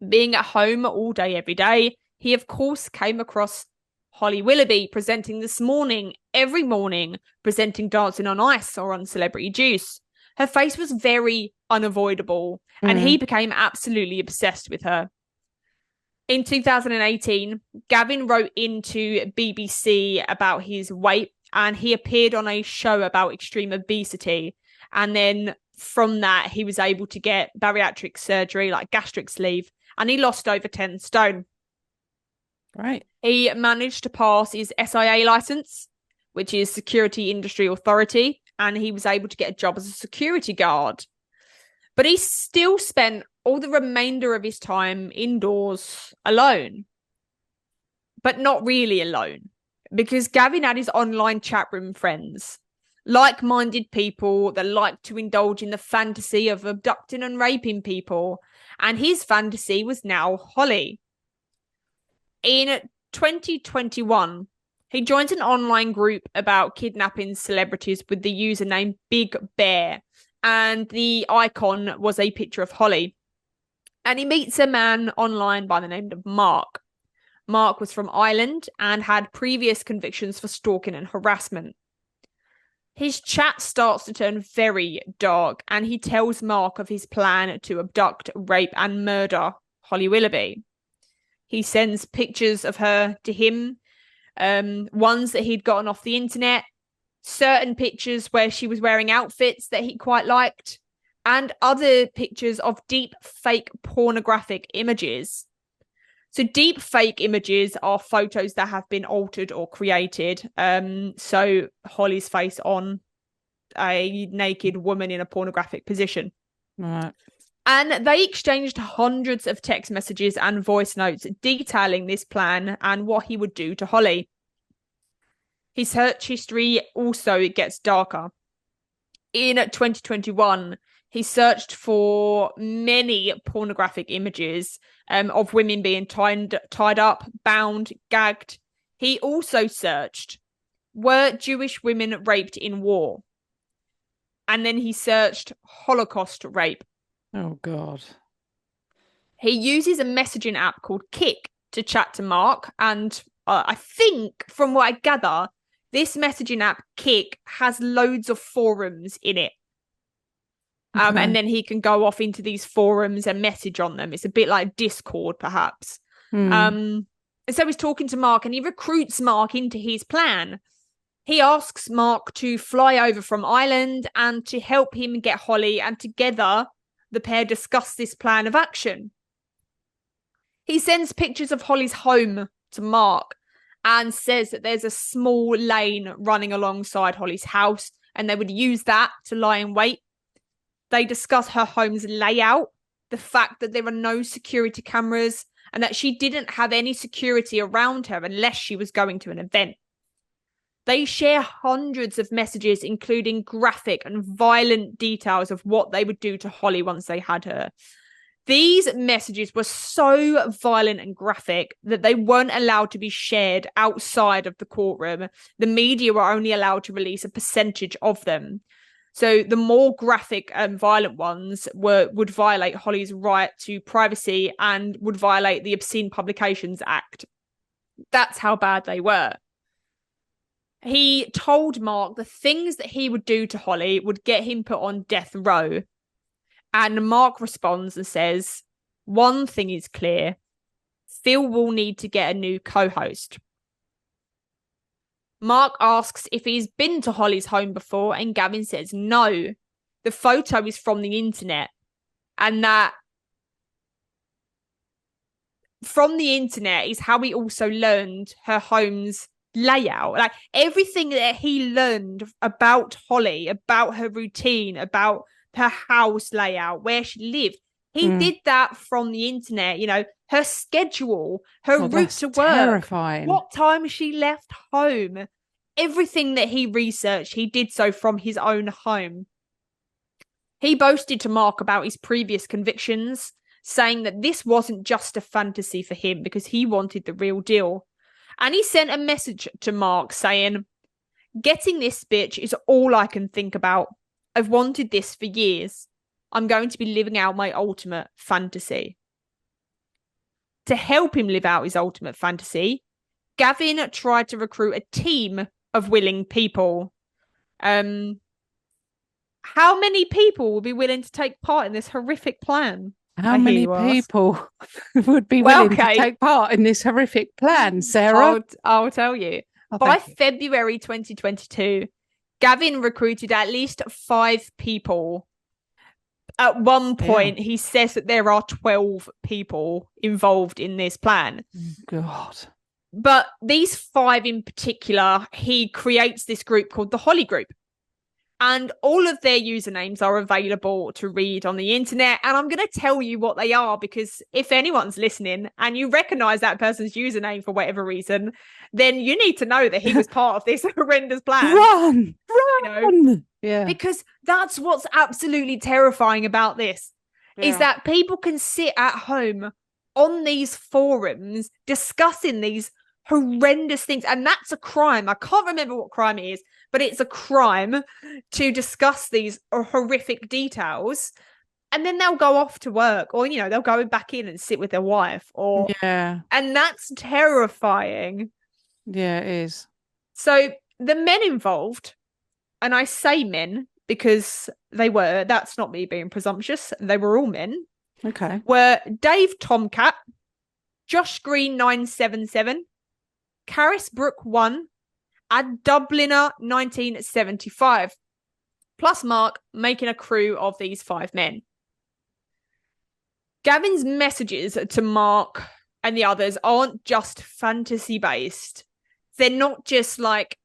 Being at home all day, every day, he of course came across Holly Willoughby presenting This Morning, every morning, presenting Dancing on Ice or on Celebrity Juice. Her face was very unavoidable, and he became absolutely obsessed with her. In 2018, Gavin wrote into BBC about his weight, and he appeared on a show about extreme obesity. And then from that, he was able to get bariatric surgery, like gastric sleeve, and he lost over 10 stone. Right. He managed to pass his SIA license, which is Security Industry Authority, and he was able to get a job as a security guard. But he still spent all the remainder of his time indoors alone. But not really alone, because Gavin had his online chat room friends, like-minded people that like to indulge in the fantasy of abducting and raping people. And his fantasy was now Holly. In 2021, he joined an online group about kidnapping celebrities with the username Big Bear, and the icon was a picture of Holly. And he meets a man online by the name of Mark. Mark was from Ireland and had previous convictions for stalking and harassment. His chat starts to turn very dark, and he tells Mark of his plan to abduct, rape, and murder Holly Willoughby. He sends pictures of her to him, ones that he'd gotten off the internet, certain pictures where she was wearing outfits that he quite liked, and other pictures of deep fake pornographic images. So deep fake images are photos that have been altered or created. So Holly's face on a naked woman in a pornographic position. Right. And they exchanged hundreds of text messages and voice notes detailing this plan and what he would do to Holly. His search history also gets darker. In 2021, he searched for many pornographic images of women being tied up, bound, gagged. He also searched, were Jewish women raped in war? And then he searched Holocaust rape. Oh, God. He uses a messaging app called Kik to chat to Mark. And I think, from what I gather, this messaging app, Kik, has loads of forums in it. Okay. And then he can go off into these forums and message on them. It's a bit like Discord, perhaps. And so he's talking to Mark and he recruits Mark into his plan. He asks Mark to fly over from Ireland and to help him get Holly, and together the pair discuss this plan of action. He sends pictures of Holly's home to Mark and says that there's a small lane running alongside Holly's house and they would use that to lie in wait. They discuss her home's layout, the fact that there are no security cameras, and that she didn't have any security around her unless she was going to an event. They share hundreds of messages, including graphic and violent details of what they would do to Holly once they had her. These messages were so violent and graphic that they weren't allowed to be shared outside of the courtroom. The media were only allowed to release a percentage of them. So the more graphic and violent ones would violate Holly's right to privacy and would violate the Obscene Publications Act. That's how bad they were. He told Mark the things that he would do to Holly would get him put on death row. And Mark responds and says, one thing is clear, Phil will need to get a new co-host. Mark asks if he's been to Holly's home before, and Gavin says no. The photo is from the internet, and that from the internet is how he also learned her home's layout. Like everything that he learned about Holly, about her routine, about her house layout, where she lived, he did that from the internet. You know, her schedule, her route to work, terrifying. What time she left home. Everything that he researched, he did so from his own home. He boasted to Mark about his previous convictions, saying that this wasn't just a fantasy for him because he wanted the real deal. And he sent a message to Mark saying, getting this bitch is all I can think about. I've wanted this for years. I'm going to be living out my ultimate fantasy. To help him live out his ultimate fantasy, Gavin tried to recruit a team of willing people. How many people will be willing to take part in this horrific plan? How many people would be willing to take part in this horrific plan, Sarah? I'll tell you. By February 2022, Gavin recruited at least 5 people. At one point, he says that there are 12 people involved in this plan. God. But these 5 in particular, he creates this group called the Holly Group. And all of their usernames are available to read on the internet. And I'm going to tell you what they are, because if anyone's listening and you recognize that person's username for whatever reason, then you need to know that he was part of this horrendous plan. Run! You know? Yeah. Because that's what's absolutely terrifying about this, is that people can sit at home on these forums discussing these horrendous things. And that's a crime. I can't remember what crime it is, but it's a crime to discuss these horrific details. And then they'll go off to work, or, you know, they'll go back in and sit with their wife, or, and that's terrifying. Yeah, it is. So the men involved, and I say men because that's not me being presumptuous, they were all men. Okay. Were Dave Tomcat, Josh Green 977, Caris Brook 1, and Dubliner 1975, plus Mark, making a crew of these 5 men. Gavin's messages to Mark and the others aren't just fantasy based. They're not just like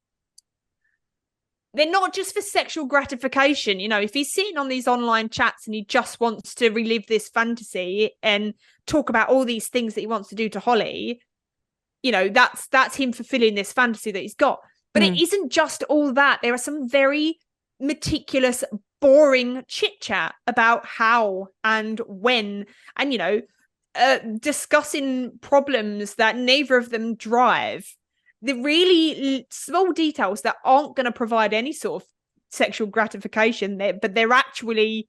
they're not just for sexual gratification. You know, if he's sitting on these online chats and he just wants to relive this fantasy and talk about all these things that he wants to do to Holly, you know, that's him fulfilling this fantasy that he's got. But it isn't just all that. There are some very meticulous, boring chit chat about how and when, and, you know, discussing problems that neither of them drive. The really small details that aren't going to provide any sort of sexual gratification there, but they're actually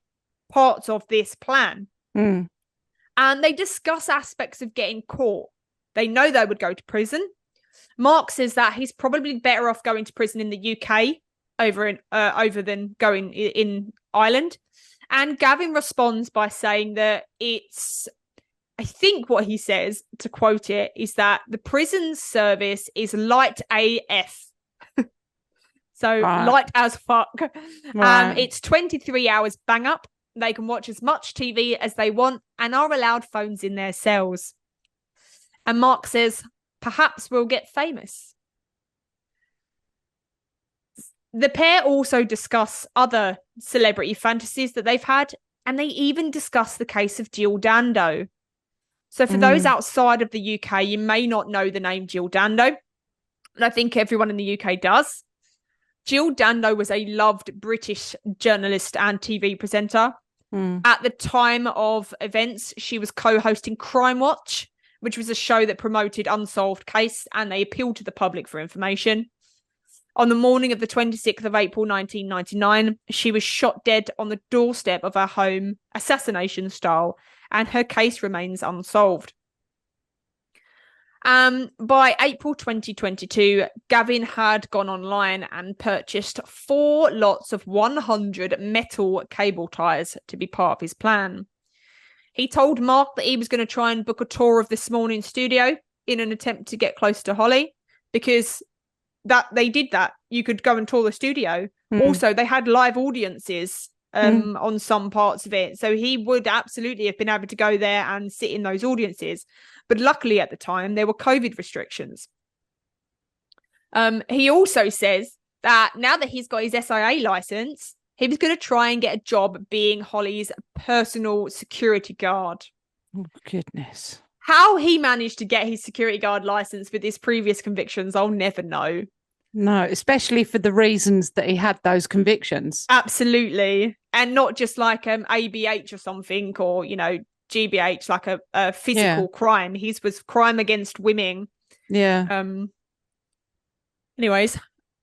parts of this plan. And they discuss aspects of getting caught. They know they would go to prison. Mark says that he's probably better off going to prison in the UK over than going in Ireland. And Gavin responds by saying that I think what he says, to quote it, is that the prison service is light AF. So light as fuck. Right. It's 23 hours bang up. They can watch as much TV as they want and are allowed phones in their cells. And Mark says, perhaps we'll get famous. The pair also discuss other celebrity fantasies that they've had, and they even discuss the case of Jill Dando. So for those outside of the UK, you may not know the name Jill Dando, and I think everyone in the UK does. Jill Dando was a loved British journalist and TV presenter. At the time of events, she was co-hosting Crime Watch, which was a show that promoted unsolved case, and they appealed to the public for information. On the morning of the 26th of April, 1999, she was shot dead on the doorstep of her home, assassination style, and her case remains unsolved. By April 2022, Gavin had gone online and purchased 4 lots of 100 metal cable ties to be part of his plan. He told Mark that he was going to try and book a tour of this morning's studio in an attempt to get close to Holly, because that they did that. You could go and tour the studio. Also, they had live audiences on some parts of it. So he would absolutely have been able to go there and sit in those audiences. But luckily at the time, there were COVID restrictions. He also says that now that he's got his SIA license, he was going to try and get a job being Holly's personal security guard. Oh, goodness. How he managed to get his security guard license with his previous convictions, I'll never know. No, especially for the reasons that he had those convictions. Absolutely. And not just like ABH or something, or, you know, GBH, like a physical crime. His was crime against women. Yeah. Anyways,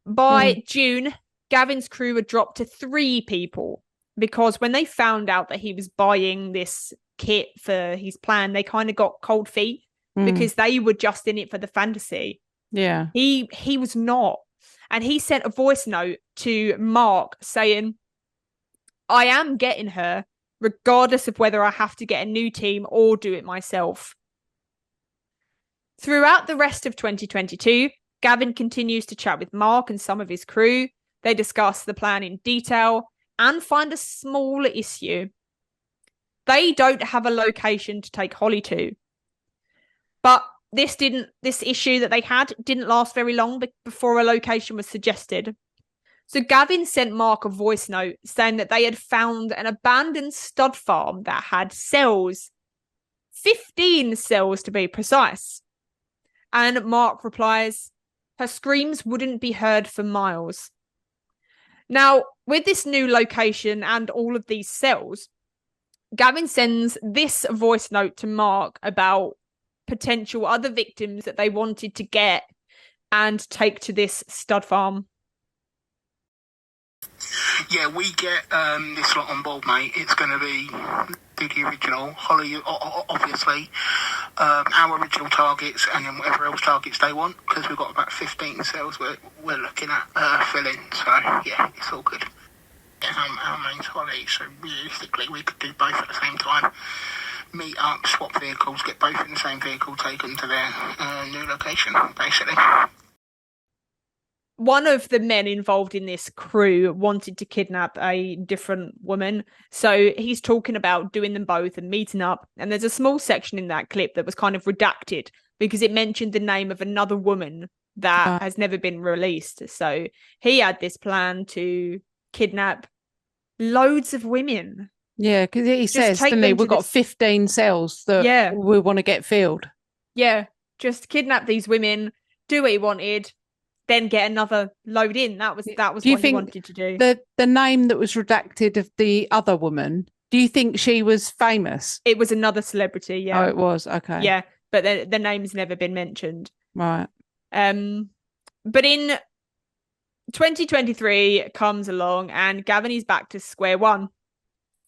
by June, Gavin's crew had dropped to 3 people, because when they found out that he was buying this kit for his plan, they kind of got cold feet because they were just in it for the fantasy. Yeah. He was not. And he sent a voice note to Mark saying, I am getting her, regardless of whether I have to get a new team or do it myself. Throughout the rest of 2022, Gavin continues to chat with Mark and some of his crew. They discuss the plan in detail and find a small issue. They don't have a location to take Holly to. But this issue that they had didn't last very long before a location was suggested. So Gavin sent Mark a voice note saying that they had found an abandoned stud farm that had cells, 15 cells to be precise. And Mark replies, her screams wouldn't be heard for miles. Now, with this new location and all of these cells, Gavin sends this voice note to Mark about potential other victims that they wanted to get and take to this stud farm. Yeah, we get this lot on board, mate. It's going to be the original Holly, obviously, our original targets, and then whatever else targets they want, because we've got about 15 cells we're looking at filling. So yeah, it's all good. Our name's Holly, so realistically we could do both at the same time. Meet up, swap vehicles, get both in the same vehicle, take them to their new location, basically. One of the men involved in this crew wanted to kidnap a different woman. So he's talking about doing them both and meeting up. And there's a small section in that clip that was kind of redacted because it mentioned the name of another woman that has never been released. So he had this plan to kidnap loads of women. Yeah, because he says, take doesn't he, them to we've got 15 cells that we want to get filled. Yeah, just kidnap these women, do what he wanted, then get another load in. That was what he wanted to do. The name that was redacted of the other woman, do you think she was famous? It was another celebrity, yeah. Oh, it was, okay. Yeah, but the name's never been mentioned. Right. But in 2023 comes along and Gavin is back to square one.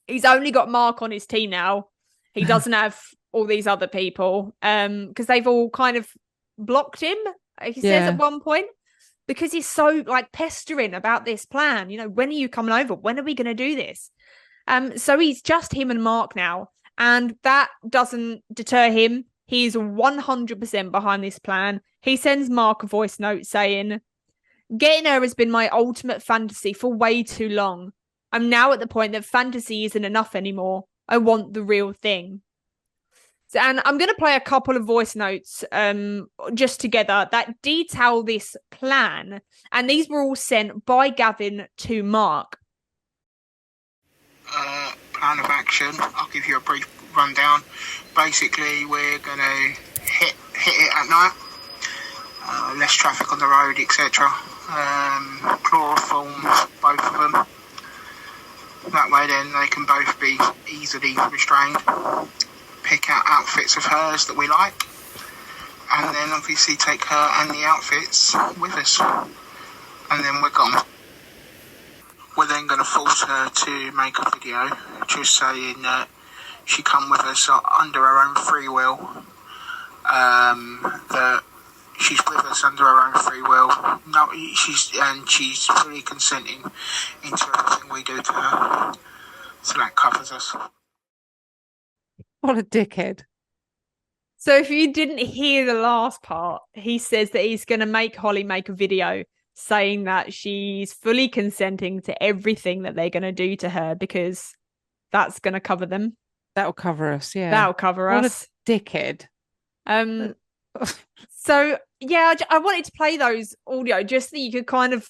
He's only got Mark on his team now. He doesn't have all these other people because they've all kind of blocked him, he says at one point, because he's so like pestering about this plan. You know, when are you coming over? When are we going to do this? So he's just him and Mark now, and that doesn't deter him. He's 100% behind this plan. He sends Mark a voice note saying, "Getting her has been my ultimate fantasy for way too long. I'm now at the point that fantasy isn't enough anymore. I want the real thing." So, and I'm going to play a couple of voice notes just together that detail this plan. And these were all sent by Gavin to Mark. Plan of action. I'll give you a brief rundown. Basically, we're going to hit it at night. Less traffic on the road, etc. Chloroform both of them. That way then they can both be easily restrained. Pick out outfits of hers that we like. And then obviously take her and the outfits with us. And then we're gone. We're then going to force her to make a video just saying that she come with us under her own free will. That she's with us under her own free will. No, she's fully consenting into everything we do to her. So that covers us. What a dickhead. So if you didn't hear the last part, he says that he's going to make Holly make a video saying that she's fully consenting to everything that they're going to do to her because that's going to cover them. That'll cover us, yeah. That'll cover us. What a dickhead. So, yeah, I wanted to play those audio just so you could kind of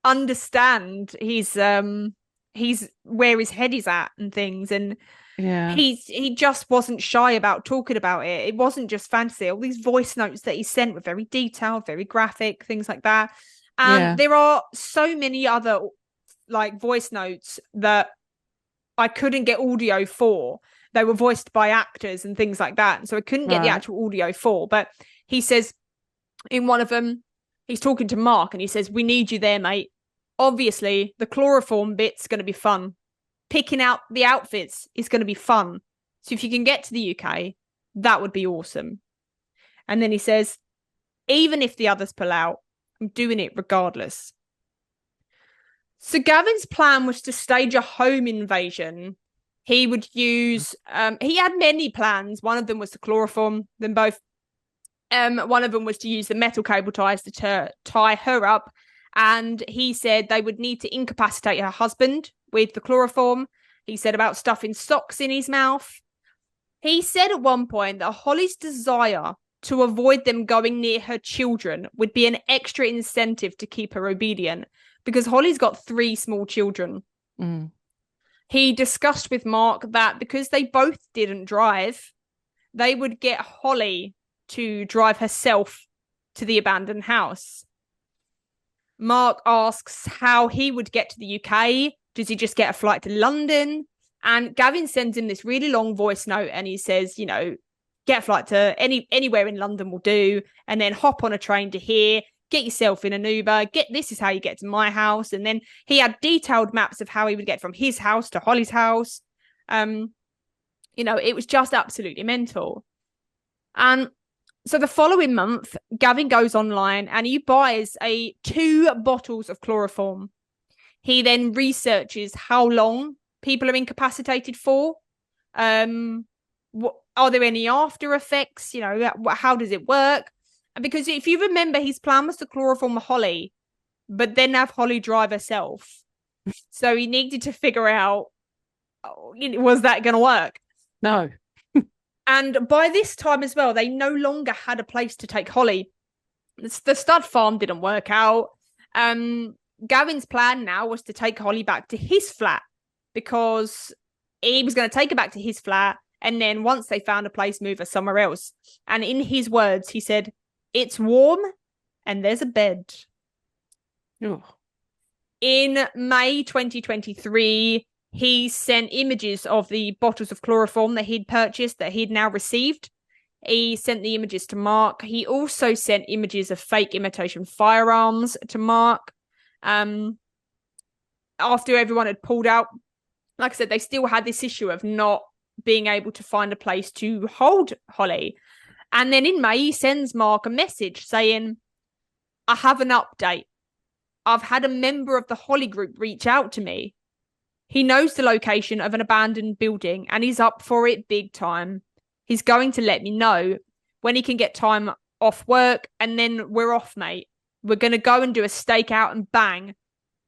understand his where his head is at and things. And yeah, he just wasn't shy about talking about it. It wasn't just fantasy. All these voice notes that he sent were very detailed, very graphic, things like that. And there are so many other like voice notes that I couldn't get audio for. They were voiced by actors and things like that. So I couldn't get the actual audio for. But he says in one of them, he's talking to Mark and he says, "We need you there, mate. Obviously, the chloroform bit's going to be fun. Picking out the outfits is going to be fun. So if you can get to the UK, that would be awesome." And then he says, "Even if the others pull out, I'm doing it regardless." So Gavin's plan was to stage a home invasion. He would use, he had many plans. One of them was to chloroform them both. One of them was to use the metal cable ties to tie her up. And he said they would need to incapacitate her husband with the chloroform. He said about stuffing socks in his mouth. He said at one point that Holly's desire to avoid them going near her children would be an extra incentive to keep her obedient because Holly's got 3 small children. He discussed with Mark that because they both didn't drive, they would get Holly to drive herself to the abandoned house. Mark asks how he would get to the UK. Does he just get a flight to London? And Gavin sends him this really long voice note and he says, you know, get a flight to anywhere in London will do, and then hop on a train to here, get yourself in an Uber, this is how you get to my house. And then he had detailed maps of how he would get from his house to Holly's house. You know, it was just absolutely mental. And so the following month, Gavin goes online and he buys 2 bottles of chloroform. He then researches how long people are incapacitated for. Are there any after effects? You know, how does it work? And because if you remember, his plan was to chloroform Holly, but then have Holly drive herself. So he needed to figure out, was that going to work? No. And by this time as well, they no longer had a place to take Holly. The stud farm didn't work out. Gavin's plan now was to take Holly back to his flat, because he was going to take her back to his flat, and then once they found a place, move her somewhere else. And in his words, he said, "It's warm and there's a bed." Oh. In May 2023, he sent images of the bottles of chloroform that he'd purchased, that he'd now received. He sent the images to Mark. He also sent images of fake imitation firearms to Mark. After everyone had pulled out, like I said, they still had this issue of not being able to find a place to hold Holly. And then in May, he sends Mark a message saying, "I have an update. I've had a member of the Holly group reach out to me. He knows the location of an abandoned building and he's up for it big time. He's going to let me know when he can get time off work, and then we're off, mate. We're going to go and do a stakeout and bang.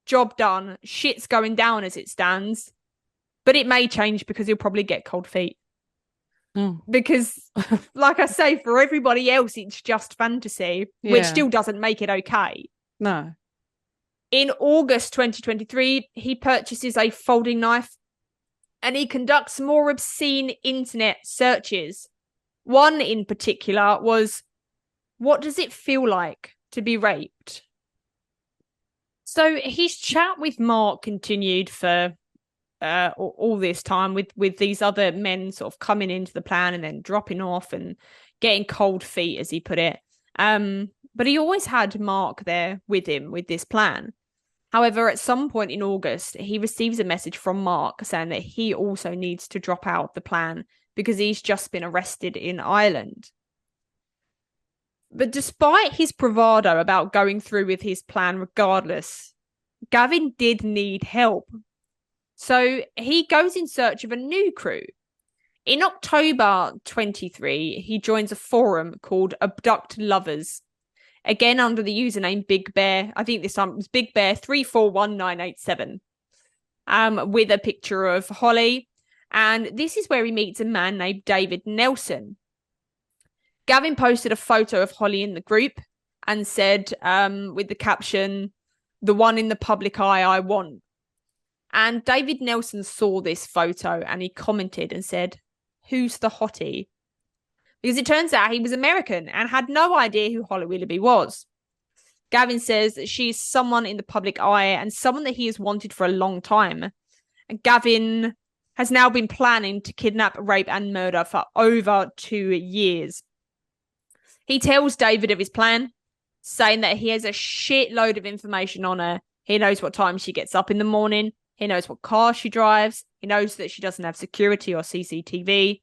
Job done. Shit's going down as it stands. But it may change because he'll probably get cold feet." Because, like I say, for everybody else, it's just fantasy, which still doesn't make it okay. No. In August 2023, he purchases a folding knife and he conducts more obscene internet searches. One in particular was, "What does it feel like to be raped?" So his chat with Mark continued for all this time, with these other men sort of coming into the plan and then dropping off and getting cold feet, as he put it. But he always had Mark there with him with this plan. However, at some point in August, he receives a message from Mark saying that he also needs to drop out of the plan because he's just been arrested in Ireland. But despite his bravado about going through with his plan regardless, Gavin did need help. So he goes in search of a new crew. In October 23, he joins a forum called Abduct Lovers, again under the username Big Bear. I think this time it was Big Bear 341987, with a picture of Holly. And this is where he meets a man named David Nelson. Gavin posted a photo of Holly in the group and said, with the caption, "The one in the public eye I want." And David Nelson saw this photo and he commented and said, "Who's the hottie?" Because it turns out he was American and had no idea who Holly Willoughby was. Gavin says that she's someone in the public eye and someone that he has wanted for a long time. And Gavin has now been planning to kidnap, rape and murder for over 2 years. He tells David of his plan, saying that he has a shitload of information on her. He knows what time she gets up in the morning. He knows what car she drives. He knows that she doesn't have security or CCTV.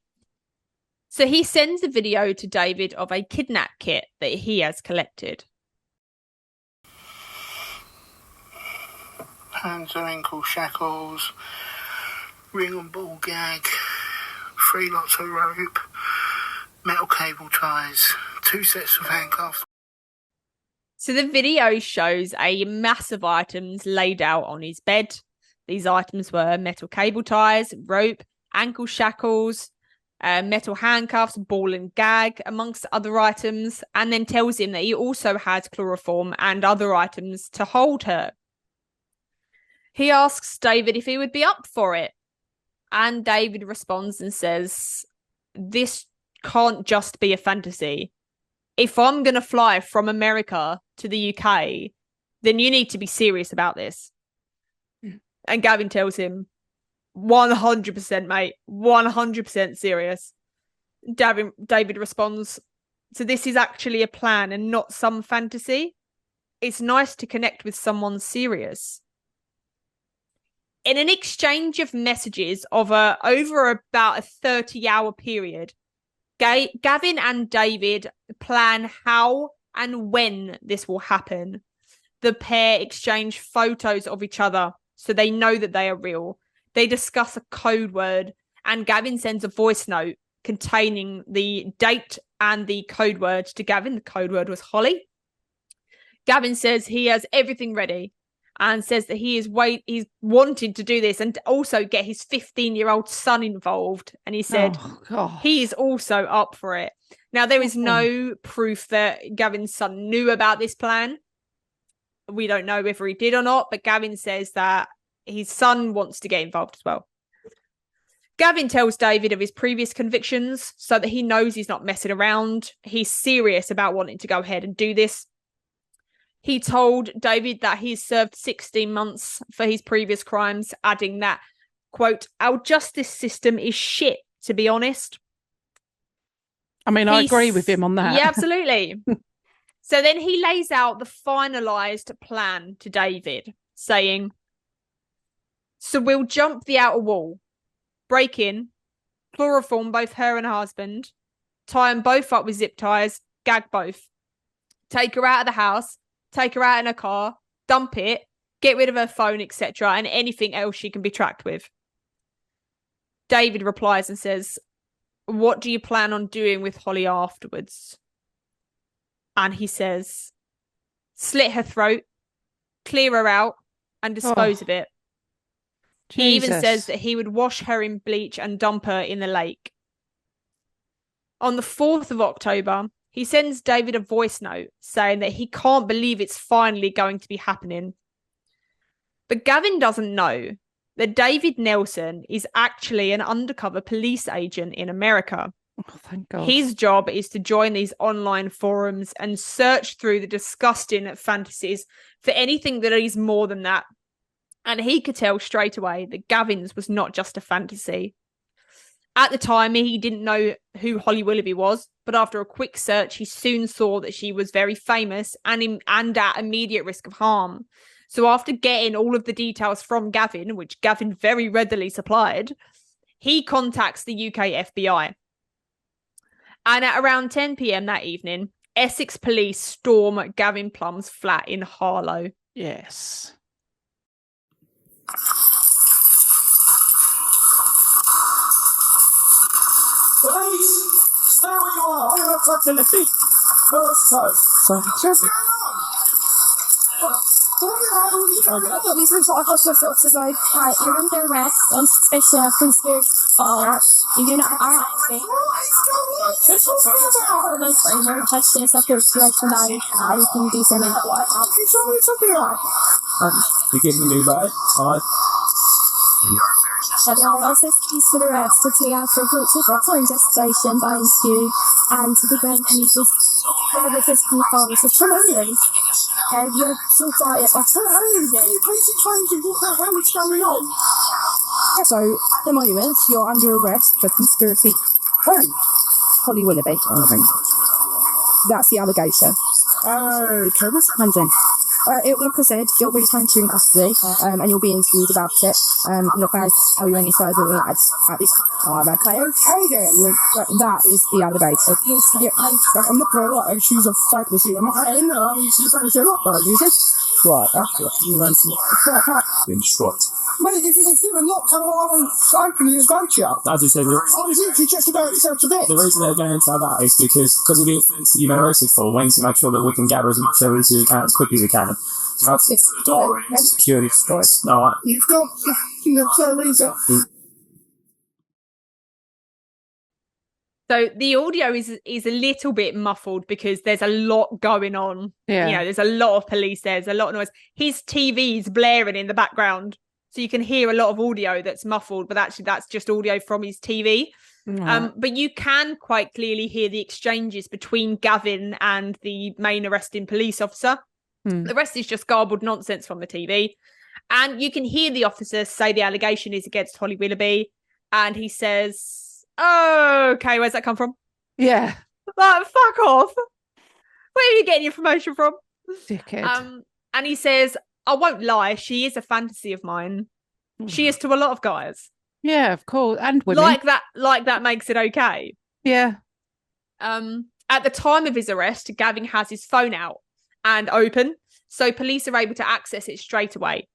So he sends a video to David of a kidnap kit that he has collected. Hands and ankle shackles, ring and ball gag, 3 lots of rope, metal cable ties, 2 sets of handcuffs. So the video shows a mass of items laid out on his bed. These items were metal cable ties, rope, ankle shackles, metal handcuffs, ball and gag, amongst other items, and then tells him that he also has chloroform and other items to hold her. He asks David if he would be up for it, and David responds and says, "This can't just be a fantasy. If I'm going to fly from America to the UK, then you need to be serious about this." And Gavin tells him, 100%, mate, 100% serious. David responds, "So this is actually a plan and not some fantasy? It's nice to connect with someone serious." In an exchange of messages of over about a 30-hour period, Gavin and David plan how and when this will happen. The pair exchange photos of each other so they know that they are real. They discuss a code word, and Gavin sends a voice note containing the date and the code word to Gavin. The code word was Holly. Gavin says he has everything ready, and says that he's wanted to do this and also get his 15-year-old son involved. And he said he is also up for it. Now, there is no proof that Gavin's son knew about this plan. We don't know whether he did or not, but Gavin says that his son wants to get involved as well. Gavin tells David of his previous convictions so that he knows he's not messing around. He's serious about wanting to go ahead and do this. He told David that he's served 16 months for his previous crimes, adding that, quote, "Our justice system is shit, to be honest." I mean, I agree with him on that. Yeah, absolutely. So then he lays out the finalised plan to David, saying, "So we'll jump the outer wall, break in, chloroform both her and her husband, tie them both up with zip ties, gag both, take her out of the house, take her out in a car, dump it, get rid of her phone, etc., and anything else she can be tracked with." David replies and says, "What do you plan on doing with Holly afterwards?" And he says, "Slit her throat, clear her out, and dispose of it." He even says that he would wash her in bleach and dump her in the lake. On the 4th of October, he sends David a voice note saying that he can't believe it's finally going to be happening. But Gavin doesn't know that David Nelson is actually an undercover police agent in America. Oh, thank God. His job is to join these online forums and search through the disgusting fantasies for anything that is more than that. And he could tell straight away that Gavin's was not just a fantasy. At the time, he didn't know who Holly Willoughby was, but after a quick search, he soon saw that she was very famous and at immediate risk of harm. So after getting all of the details from Gavin, which Gavin very readily supplied, he contacts the UK FBI. And at around 10 p.m. that evening, Essex police storm Gavin Plum's flat in Harlow. Yes. Please, stay where you are. I'm not touching the feet. These results also filters like you're under arrest on suspicion of conspiracy. You do not are acting. You're touch this after selection on you can do something like what? You give me new bag? Also keys to the rest to take out for investigation by institute and to prevent any physical harms of children. And you're so sorry about you please explain to me what's going on? So, at the moment, you're under arrest for conspiracy. Holly Willoughby. That's the allegation. Okay, what's happening? Like I said, you'll be taken to in custody, and you'll be interviewed about it. I'm not going to tell you any further than that at this time, okay? Okay then. That is the allegation. I'm not going to lie, she's a fantasy. I'm not in there, she's a fantasy. I'm not going to use it. Right, that's what you want to been shot. But if you're not coming along and opening his voucher. As I said, I was literally just about to to bit. the reason they're going into that is because of the offence that you've been arrested for, we need to make sure that we can gather as much evidence as we can as quickly as we can. You have to get the door and secure the space. Alright. You've got no reason. So the audio is a little bit muffled because there's a lot going on. Yeah. You know, there's a lot of police there. There's a lot of noise. His TV's blaring in the background. So you can hear a lot of audio that's muffled, but actually that's just audio from his TV. Right. But you can quite clearly hear the exchanges between Gavin and the main arresting police officer. The rest is just garbled nonsense from the TV. And you can hear the officer say the allegation is against Holly Willoughby. And he says, "Oh, okay, where's that come from?" Yeah. Like, fuck off. Where are you getting your information from? Dickhead. And he says, "I won't lie, she is a fantasy of mine. She is to a lot of guys." Yeah, of course. And women. Like that makes it okay. Yeah. At the time of his arrest, Gavin has his phone out and open, so police are able to access it straight away.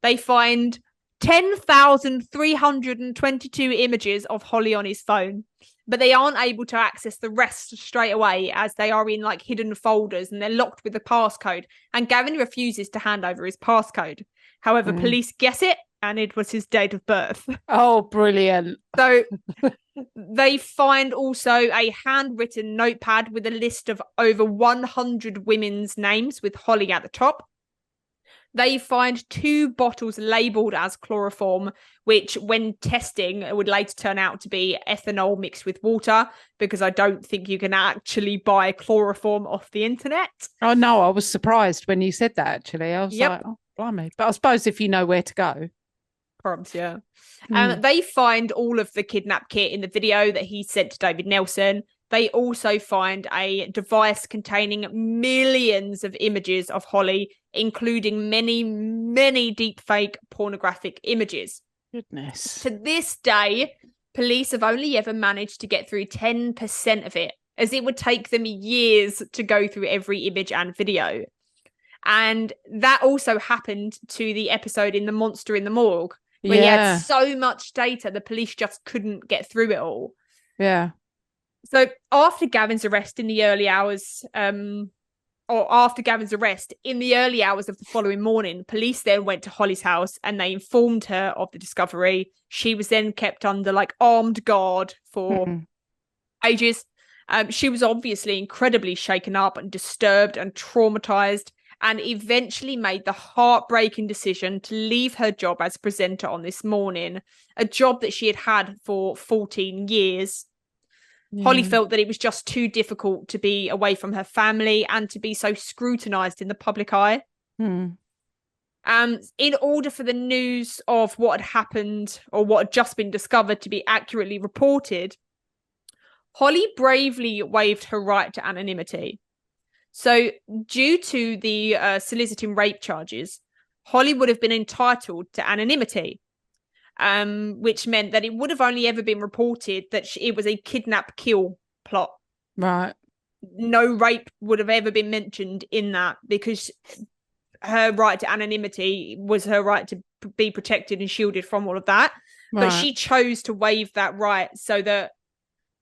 They find 10,322 images of Holly on his phone, but they aren't able to access the rest straight away as they are in like hidden folders and they're locked with a passcode, and Gavin refuses to hand over his passcode. However, police guess it, and it was his date of birth. Oh, brilliant. So they find also a handwritten notepad with a list of over 100 women's names with Holly at the top. They find 2 bottles labelled as chloroform, which when testing would later turn out to be ethanol mixed with water, because I don't think you can actually buy chloroform off the internet. Oh, no, I was surprised when you said that, actually. I was like, oh, blimey. But I suppose if you know where to go. Probs, yeah. They find all of the kidnap kit in the video that he sent to David Nelson. They also find a device containing millions of images of Holly, including many, many deepfake pornographic images. Goodness. To this day, police have only ever managed to get through 10% of it, as it would take them years to go through every image and video. And that also happened to the episode in The Monster in the Morgue, where he had so much data, the police just couldn't get through it all. Yeah. So after Gavin's arrest in the early hours, in the early hours of the following morning, police then went to Holly's house and they informed her of the discovery. She was then kept under like armed guard for ages. She was obviously incredibly shaken up and disturbed and traumatized, and eventually made the heartbreaking decision to leave her job as presenter on This Morning, a job that she had had for 14 years. Holly felt that it was just too difficult to be away from her family and to be so scrutinised in the public eye. In order for the news of what had happened or what had just been discovered to be accurately reported, Holly bravely waived her right to anonymity. So due to the soliciting rape charges, Holly would have been entitled to anonymity, which meant that it would have only ever been reported that it was a kidnap-kill plot. Right. No rape would have ever been mentioned in that, because her right to anonymity was her right to be protected and shielded from all of that. Right. But she chose to waive that right so that,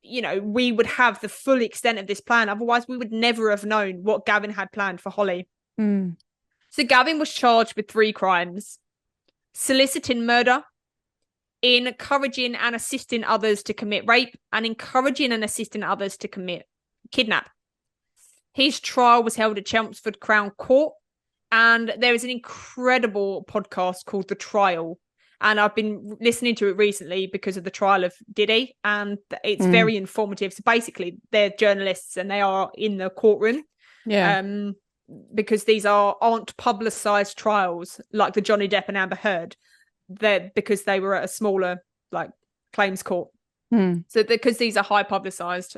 you know, we would have the full extent of this plan. Otherwise, we would never have known what Gavin had planned for Holly. So Gavin was charged with 3 crimes: soliciting murder, encouraging and assisting others to commit rape, and encouraging and assisting others to commit kidnap. His trial was held at Chelmsford Crown Court, and there is an incredible podcast called The Trial, and I've been listening to it recently because of the trial of Diddy, and it's very informative. So basically, they're journalists and they are in the courtroom. Because these aren't publicised trials like the Johnny Depp and Amber Heard. They're because they were at a smaller like claims court. So because these are high publicised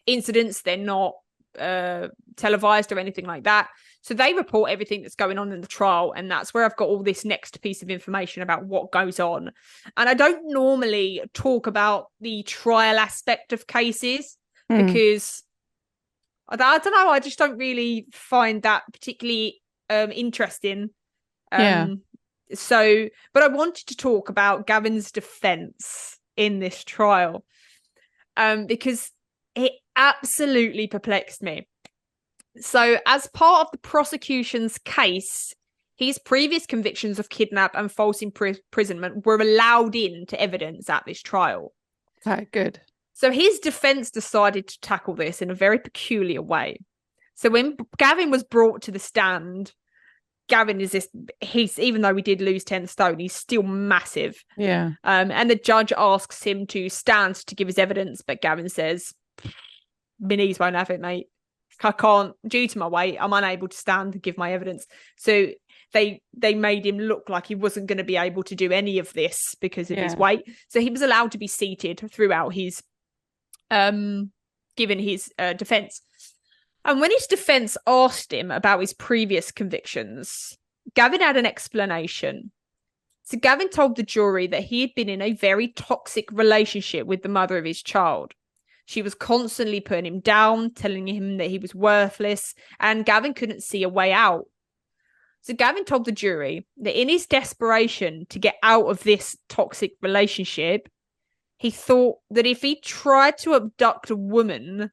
incidents, they're not televised or anything like that. So they report everything that's going on in the trial, and that's where I've got all this next piece of information about what goes on. And I don't normally talk about the trial aspect of cases because I don't know, I just don't really find that particularly interesting. So, but I wanted to talk about Gavin's defence in this trial because it absolutely perplexed me. So, as part of the prosecution's case, his previous convictions of kidnap and false imprisonment were allowed into evidence at this trial. Okay, good. So his defence decided to tackle this in a very peculiar way. So when Gavin was brought to the stand, Gavin is even though he did lose 10 stone, he's still massive. Yeah. And the judge asks him to stand to give his evidence, but Gavin says, my knees won't have it, mate. I can't, due to my weight, I'm unable to stand and give my evidence. So they made him look like he wasn't going to be able to do any of this because of his weight. So he was allowed to be seated throughout his given his defence. And when his defence asked him about his previous convictions, Gavin had an explanation. So Gavin told the jury that he had been in a very toxic relationship with the mother of his child. She was constantly putting him down, telling him that he was worthless, and Gavin couldn't see a way out. So Gavin told the jury that in his desperation to get out of this toxic relationship, he thought that if he tried to abduct a woman,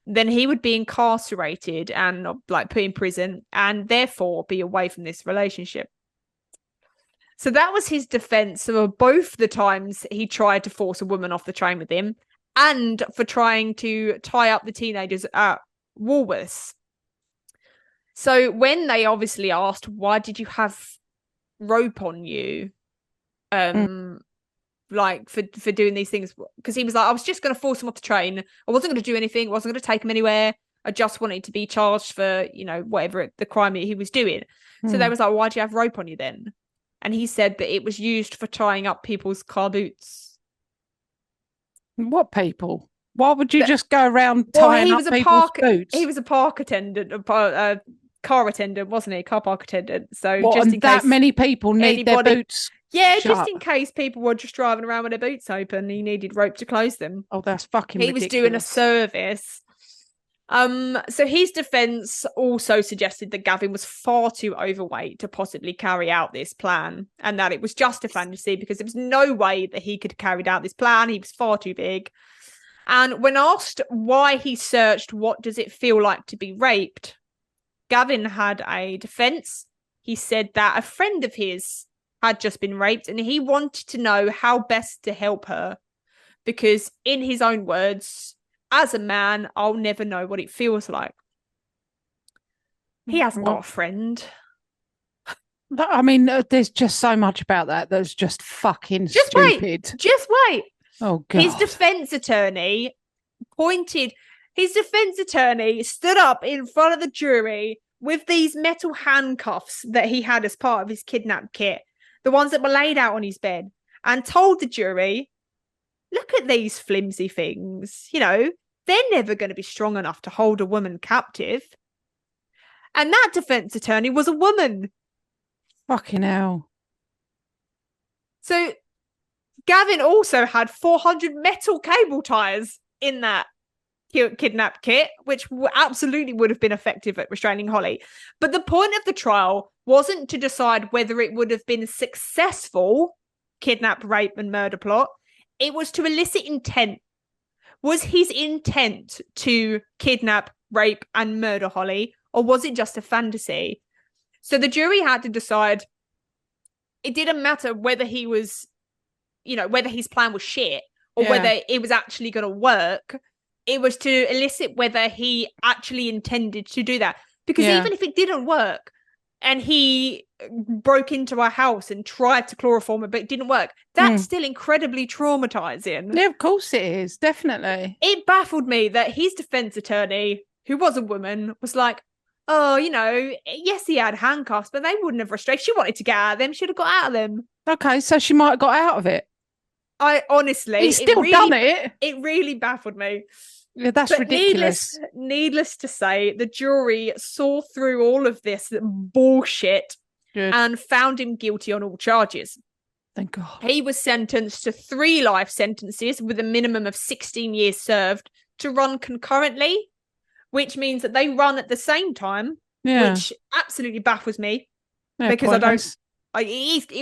then he would be incarcerated and like put in prison and therefore be away from this relationship. So that was his defense of both the times he tried to force a woman off the train with him and for trying to tie up the teenagers at Woolworths. So when they obviously asked, why did you have rope on you? Like for doing these things, because he was like, I was just going to force him off the train. I wasn't going to do anything. I wasn't going to take him anywhere. I just wanted to be charged for, whatever the crime he was doing. So they was like, why'd you have rope on you then? And he said that it was used for tying up people's car boots. What people? Why would you just go around tying up people's boots? He was a park attendant, a car attendant, wasn't he? Car park attendant. So what, just in that case many people need their boots. Yeah, shut. just in case people were just driving around with their boots open, he needed rope to close them. Oh, that's fucking He ridiculous. was doing a service. So his defense also suggested that Gavin was far too overweight to possibly carry out this plan, and that it was just a fantasy because there was no way that he could have carried out this plan. He was far too big. And when asked why he searched what does it feel like to be raped, Gavin had a defense. He said that a friend of his had just been raped and he wanted to know how best to help her because, in his own words, as a man, I'll never know what it feels like. He hasn't got a friend. I mean, there's just so much about that that's just fucking stupid. Just wait. Oh, God. His defense attorney stood up in front of the jury with these metal handcuffs that he had as part of his kidnap kit, the ones that were laid out on his bed, and told the jury, look at these flimsy things. They're never going to be strong enough to hold a woman captive. And that defense attorney was a woman. Fucking hell. So Gavin also had 400 metal cable ties in that kidnap kit, which absolutely would have been effective at restraining Holly. But the point of the trial wasn't to decide whether it would have been a successful kidnap, rape, and murder plot. It was to elicit intent. Was his intent to kidnap, rape, and murder Holly, or was it just a fantasy? So the jury had to decide. It didn't matter whether he was, whether his plan was shit or whether it was actually going to work. It was to elicit whether he actually intended to do that. Because even if it didn't work and he broke into our house and tried to chloroform it, but it didn't work, that's still incredibly traumatizing. Yeah, of course it is. Definitely. It baffled me that his defense attorney, who was a woman, was like, oh, yes, he had handcuffs, but they wouldn't have restrained. She wanted to get out of them. She'd have got out of them. Okay, so she might have got out of it. I honestly... He's still done it. It really baffled me. Yeah, that's ridiculous. Needless to say, the jury saw through all of this bullshit and found him guilty on all charges. Thank God. He was sentenced to 3 life sentences with a minimum of 16 years served to run concurrently, which means that they run at the same time, which absolutely baffles me because pointless.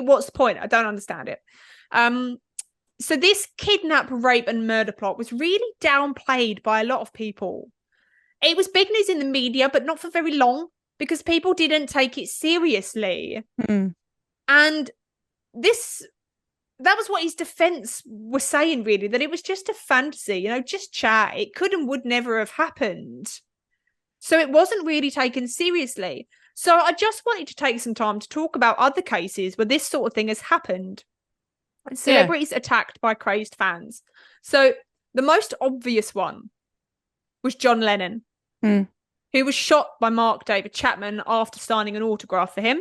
What's the point? I don't understand it. So this kidnap, rape, and murder plot was really downplayed by a lot of people. It was big news in the media, but not for very long because people didn't take it seriously. And that was what his defense was saying, really, that it was just a fantasy, just chat. It could and would never have happened. So it wasn't really taken seriously. So I just wanted to take some time to talk about other cases where this sort of thing has happened. Celebrities attacked by crazed fans. So the most obvious one was John Lennon, who was shot by Mark David Chapman after signing an autograph for him.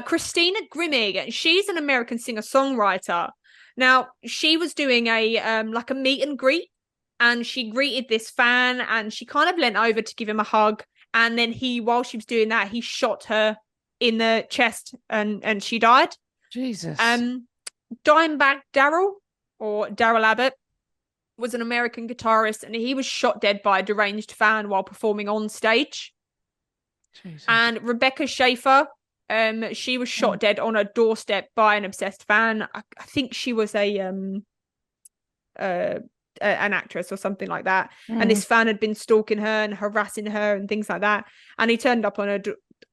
Christina Grimmig, she's an American singer-songwriter. Now, she was doing a meet and greet, and she greeted this fan, and she kind of leant over to give him a hug. And then while she was doing that, he shot her in the chest, and she died. Jesus. Dimebag Darrell, or Darrell Abbott, was an American guitarist, and he was shot dead by a deranged fan while performing on stage. Jesus. And Rebecca Schaefer, she was shot dead on her doorstep by an obsessed fan. I think she was an actress or something like that. And this fan had been stalking her and harassing her and things like that. And he turned up on her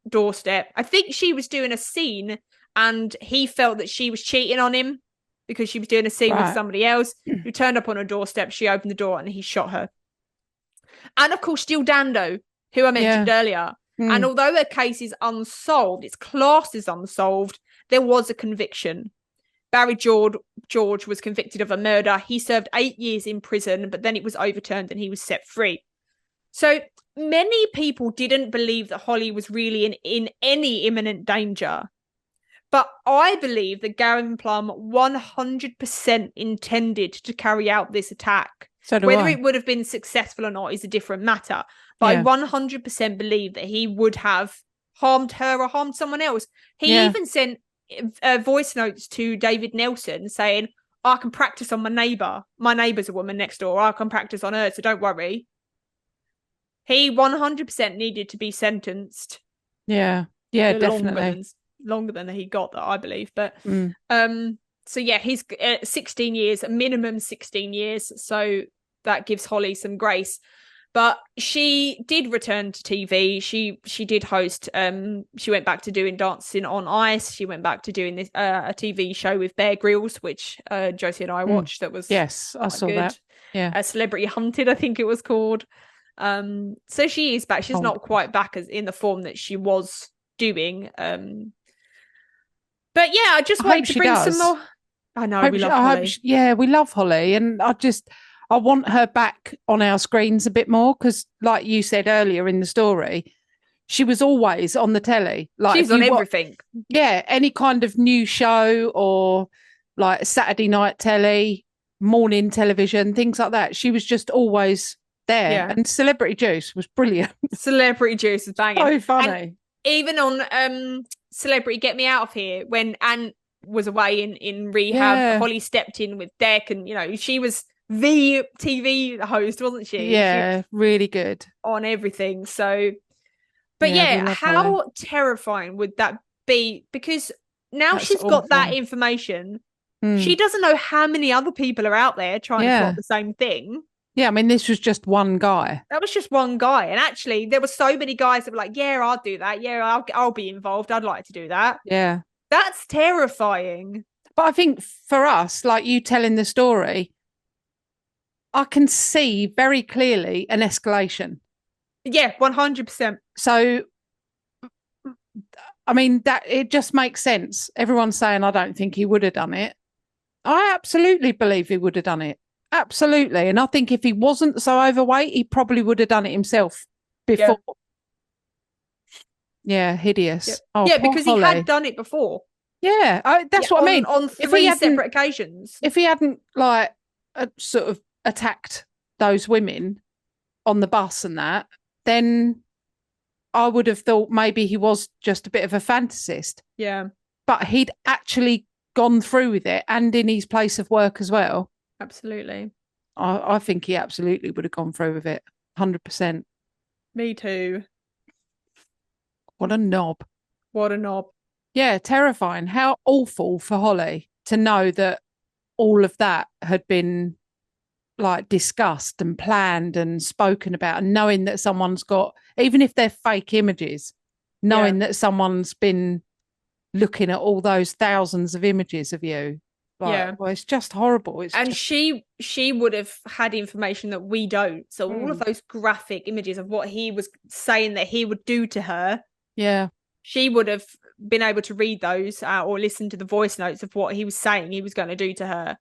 doorstep. I think she was doing a scene and he felt that she was cheating on him because she was doing a scene with somebody else who turned up on her doorstep. She opened the door and he shot her. And of course, Steele Dando, who I mentioned earlier. And although her case is unsolved, its class is unsolved, there was a conviction. Barry George was convicted of a murder. He served 8 years in prison, but then it was overturned and he was set free. So many people didn't believe that Holly was really in any imminent danger. But I believe that Gavin Plum 100% intended to carry out this attack. So do Whether I. it would have been successful or not is a different matter. But I 100% believe that he would have harmed her or harmed someone else. He even sent voice notes to David Nelson saying, I can practice on my neighbour. My neighbour's a woman next door. I can practice on her, so don't worry. He 100% needed to be sentenced. Yeah, definitely. Longer than he got, that I believe. But so yeah, he's 16 years, a minimum 16 years. So that gives Holly some grace. But she did return to TV. She did host. She went back to doing Dancing on Ice. She went back to doing this a TV show with Bear Grylls, which Josie and I watched. That was I saw good. that. Yeah, Celebrity Hunted, I think it was called. So she is back. She's not quite back as in the form that she was doing. But yeah, I just wanted to bring some more. I know we love Holly. We love Holly, and I want her back on our screens a bit more because, like you said earlier in the story, she was always on the telly. Like she's on everything. Any kind of new show or like Saturday night telly, morning television, things like that. She was just always there. Yeah. And Celebrity Juice was brilliant. Celebrity Juice was banging. So funny. And even on Celebrity Get Me Out of Here, when Anne was away in rehab, Holly stepped in with Deck, and she was the TV host, wasn't she? Yeah, really good on everything. So, but how terrifying would that be? Because now she's got that information. She doesn't know how many other people are out there trying to plot the same thing. Yeah, I mean, this was just one guy. That was just one guy. And actually, there were so many guys that were like, yeah, I'll do that. Yeah, I'll be involved. I'd like to do that. Yeah. That's terrifying. But I think for us, like you telling the story, I can see very clearly an escalation. Yeah, 100%. So, I mean, that it just makes sense. Everyone's saying, I don't think he would have done it. I absolutely believe he would have done it. Absolutely. And I think if he wasn't so overweight, he probably would have done it himself before. Yeah, hideous. Yep. Oh, yeah, because Holly. he had done it before. Yeah, that's what I mean. On 3 separate occasions. If he hadn't, like, sort of attacked those women on the bus and that, then I would have thought maybe he was just a bit of a fantasist. Yeah. But he'd actually gone through with it and in his place of work as well. Absolutely. I think he absolutely would have gone through with it. 100%. Me too. What a knob. What a knob. Yeah, terrifying. How awful for Holly to know that all of that had been like discussed and planned and spoken about, and knowing that someone's got, even if they're fake images, knowing that someone's been looking at all those thousands of images of you. Like, well, it's just horrible. She would have had information that we don't. So all of those graphic images of what he was saying that he would do to her. Yeah. She would have been able to read those or listen to the voice notes of what he was saying he was going to do to her.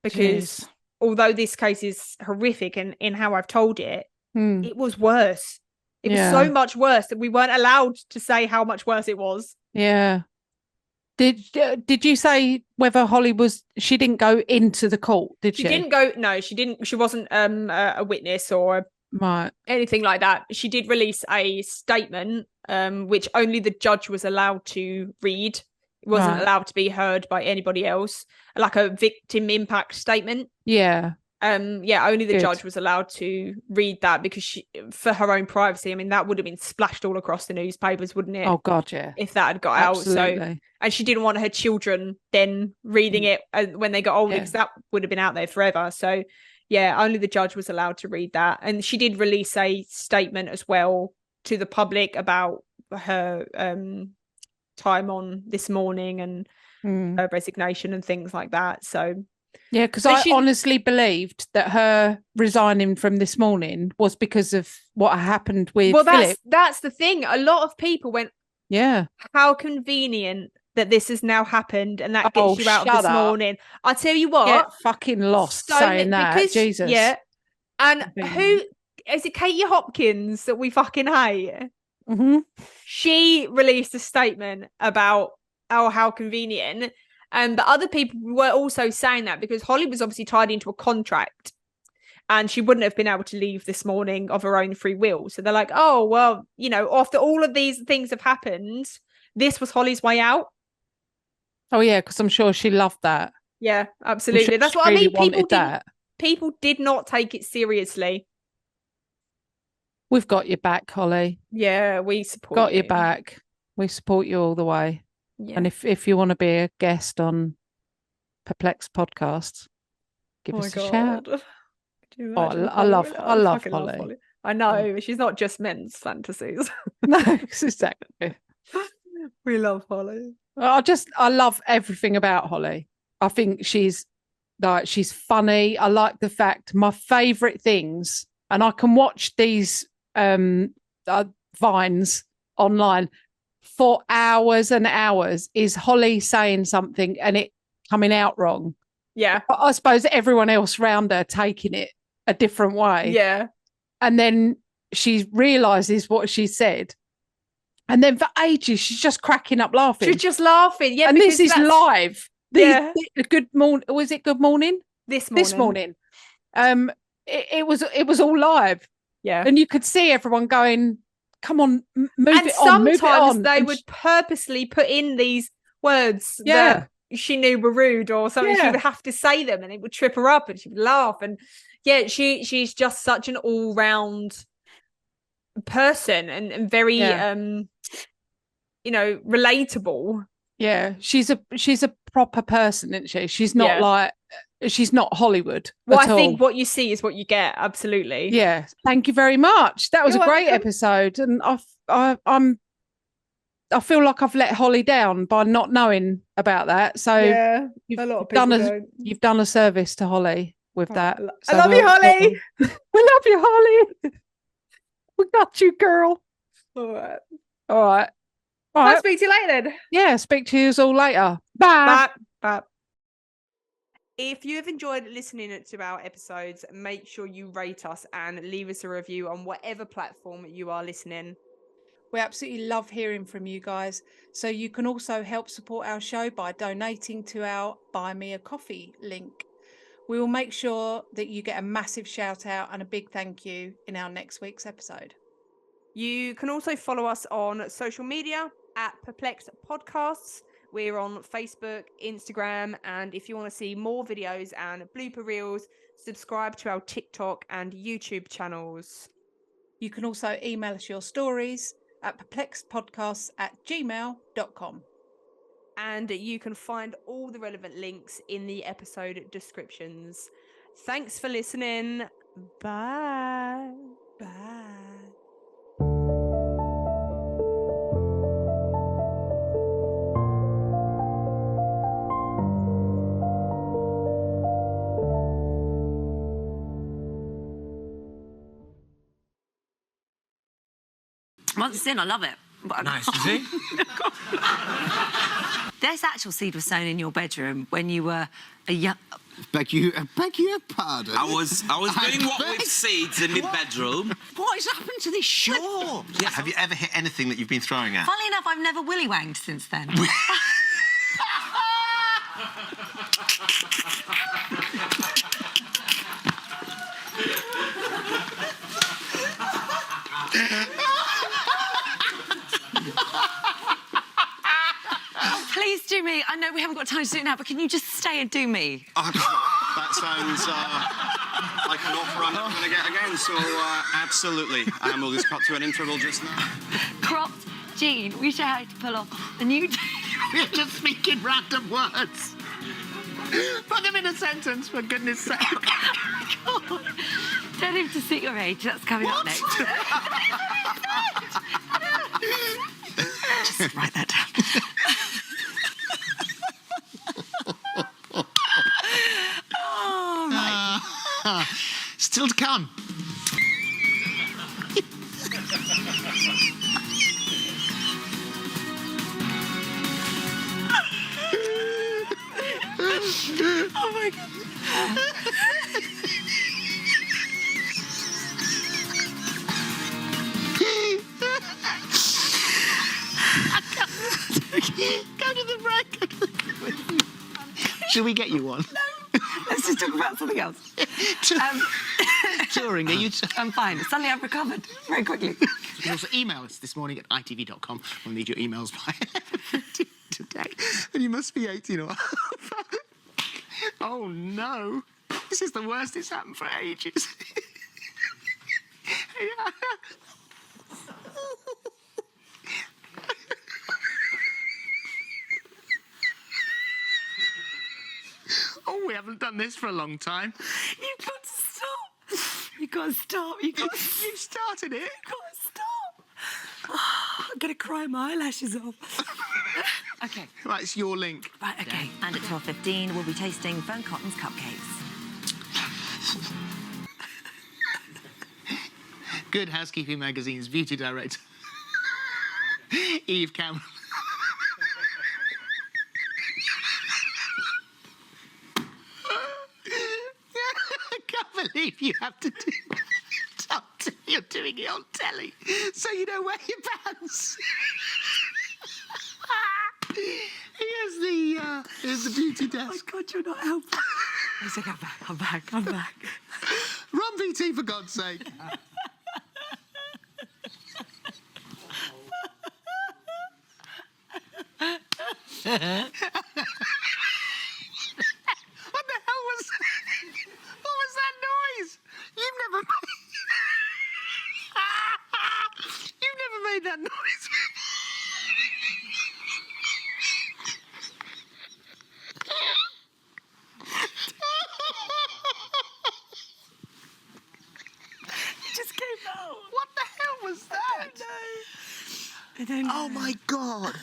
Because although this case is horrific in how I've told it, it was worse. It was so much worse that we weren't allowed to say how much worse it was. Yeah. Did you say whether Holly she didn't go into the court, did she? She didn't go, no, she didn't. She wasn't a witness or anything like that. She did release a statement, which only the judge was allowed to read. It wasn't allowed to be heard by anybody else, like a victim impact statement. Yeah. Only the Good. judge was allowed to read that because for her own privacy. I mean, that would have been splashed all across the newspapers, wouldn't it? Oh God, yeah. If that had got out. Absolutely. So, and she didn't want her children then reading it when they got older, because that would have been out there forever. So, yeah, only the judge was allowed to read that. And she did release a statement as well to the public about her time on This Morning and her resignation and things like that. So, yeah, because I honestly believed that her resigning from This Morning was because of what happened with Philip. That's the thing. A lot of people went, yeah, how convenient that this has now happened, and that gets you out of This Morning. I tell you what, get fucking lost saying that. Because, Jesus, yeah. And who is it? Katie Hopkins that we fucking hate. Mm-hmm. She released a statement about how convenient. But other people were also saying that because Holly was obviously tied into a contract and she wouldn't have been able to leave This Morning of her own free will. So they're like, oh, well, after all of these things have happened, this was Holly's way out. Oh, yeah, because I'm sure she loved that. Yeah, absolutely. Sure that's what I mean. That. People did not take it seriously. We've got your back, Holly. Yeah, we support you. Got your back. We support you all the way. Yeah. And if you want to be a guest on Perplexed Podcasts, give us a shout. I love Holly. I know, she's not just men's fantasies. No, exactly. We love Holly. I love everything about Holly. I think she's funny. I like the fact my favourite things, and I can watch these vines online for hours and hours, is Holly saying something and it coming out wrong. Yeah. But I suppose everyone else around her taking it a different way. Yeah. And then she realises what she said. And then for ages, she's just cracking up laughing. She's just laughing. Yeah. And this is live. Good morning. Was it Good Morning? This morning. This morning. It was all live. Yeah. And you could see everyone going, come on, move it on. And sometimes they would purposely put in these words that she knew were rude or something. She would have to say them and it would trip her up and she would laugh. And she's just such an all-round person and very relatable. Yeah, she's a proper person, isn't she? She's not like, she's not Hollywood. Well, I think what you see is what you get. Absolutely. Yeah. Thank you very much. That was a great episode, and I feel like I've let Holly down by not knowing about that. So you've done a service to Holly with that. I love you, Holly. We love you, Holly. We got you, girl. All right. I'll speak to you later then. Yeah, speak to you all later. Bye. Bye. If you have enjoyed listening to our episodes, make sure you rate us and leave us a review on whatever platform you are listening. We absolutely love hearing from you guys. So you can also help support our show by donating to our Buy Me a Coffee link. We will make sure that you get a massive shout out and a big thank you in our next week's episode. You can also follow us on social media at Perplexed Podcasts. We're on Facebook, Instagram, and if you want to see more videos and blooper reels, subscribe to our TikTok and YouTube channels. You can also email us your stories at perplexedpodcasts@gmail.com. And you can find all the relevant links in the episode descriptions. Thanks for listening. Bye. Bye. Once it's in, I love it. Nice, you see? This actual seed was sown in your bedroom when you were a young... Beg your pardon? I was doing what with seeds in my bedroom. What has happened to this show? Yeah, have you ever hit anything that you've been throwing at? Funnily enough, I've never willy-wanged since then. Please do me. I know we haven't got time to do it now, but can you just stay and do me? That sounds... like an offer I'm never going to get again. So, absolutely. And we'll just cut to an interval just now. Cropped Jean, we show how to pull off a new... We're just speaking random words. Put them in a sentence, for goodness sake. Oh, God. Tell him to sit your age. That's coming up next. Just write that down. Oh, right. Still to come. Oh, my God. Go to the break. Shall we get you one? No. Let's just talk about something else. Touring, are you... I'm fine. Suddenly I've recovered very quickly. You can also email us this morning at itv.com. We'll need your emails by today. And you must be 18 or... Oh, no. This is the worst it's happened for ages. Oh, we haven't done this for a long time. You've got to stop. You've got to stop. You've started it. You've got to stop. Oh, I'm going to cry my eyelashes off. OK. Right, it's your link. Right, OK. And at 12:15, we'll be tasting Fern Cotton's cupcakes. Good Housekeeping Magazine's beauty director, Eve Cameron. I can't believe you have to do that. You're doing it on telly, so you don't wear your pants. Here's the beauty desk. Oh, my God, you're not helping. It's like, I'm back. Run, BT, for God's sake. What the hell was that? What was that noise? You've never made that noise. It just came out. What the hell was that? I don't know. Oh, my God.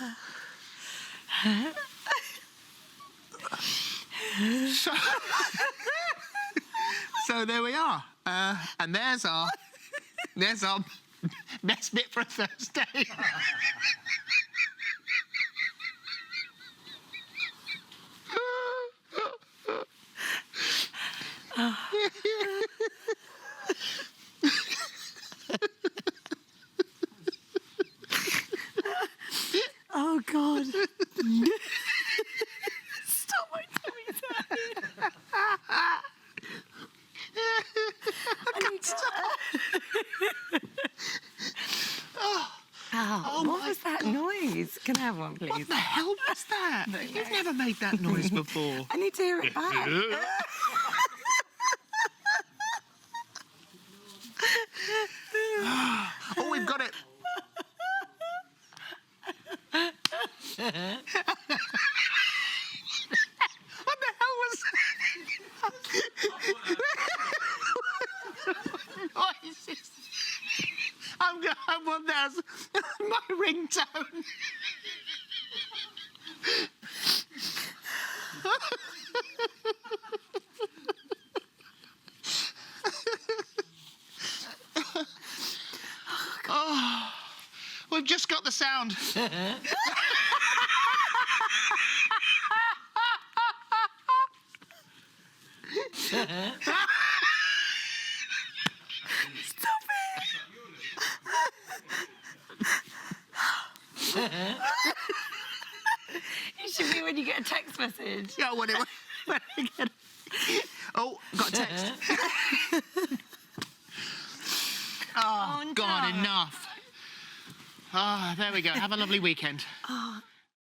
So there we are, and there's our best bit for a Thursday. Oh, God. Stop my tummy's hurting. I can't stop. What was that noise? Can I have one, please? What the hell was that? You've never made that noise before. I need to hear it back. Oh, we've got it. What the hell was that? Noises. I want that as my ringtone. Oh, we've just got the sound. Stop it! You should be when you get a text message. Yeah, when I get it. Oh, got a text. Oh, God, enough. Ah, there we go. Have a lovely weekend. Oh.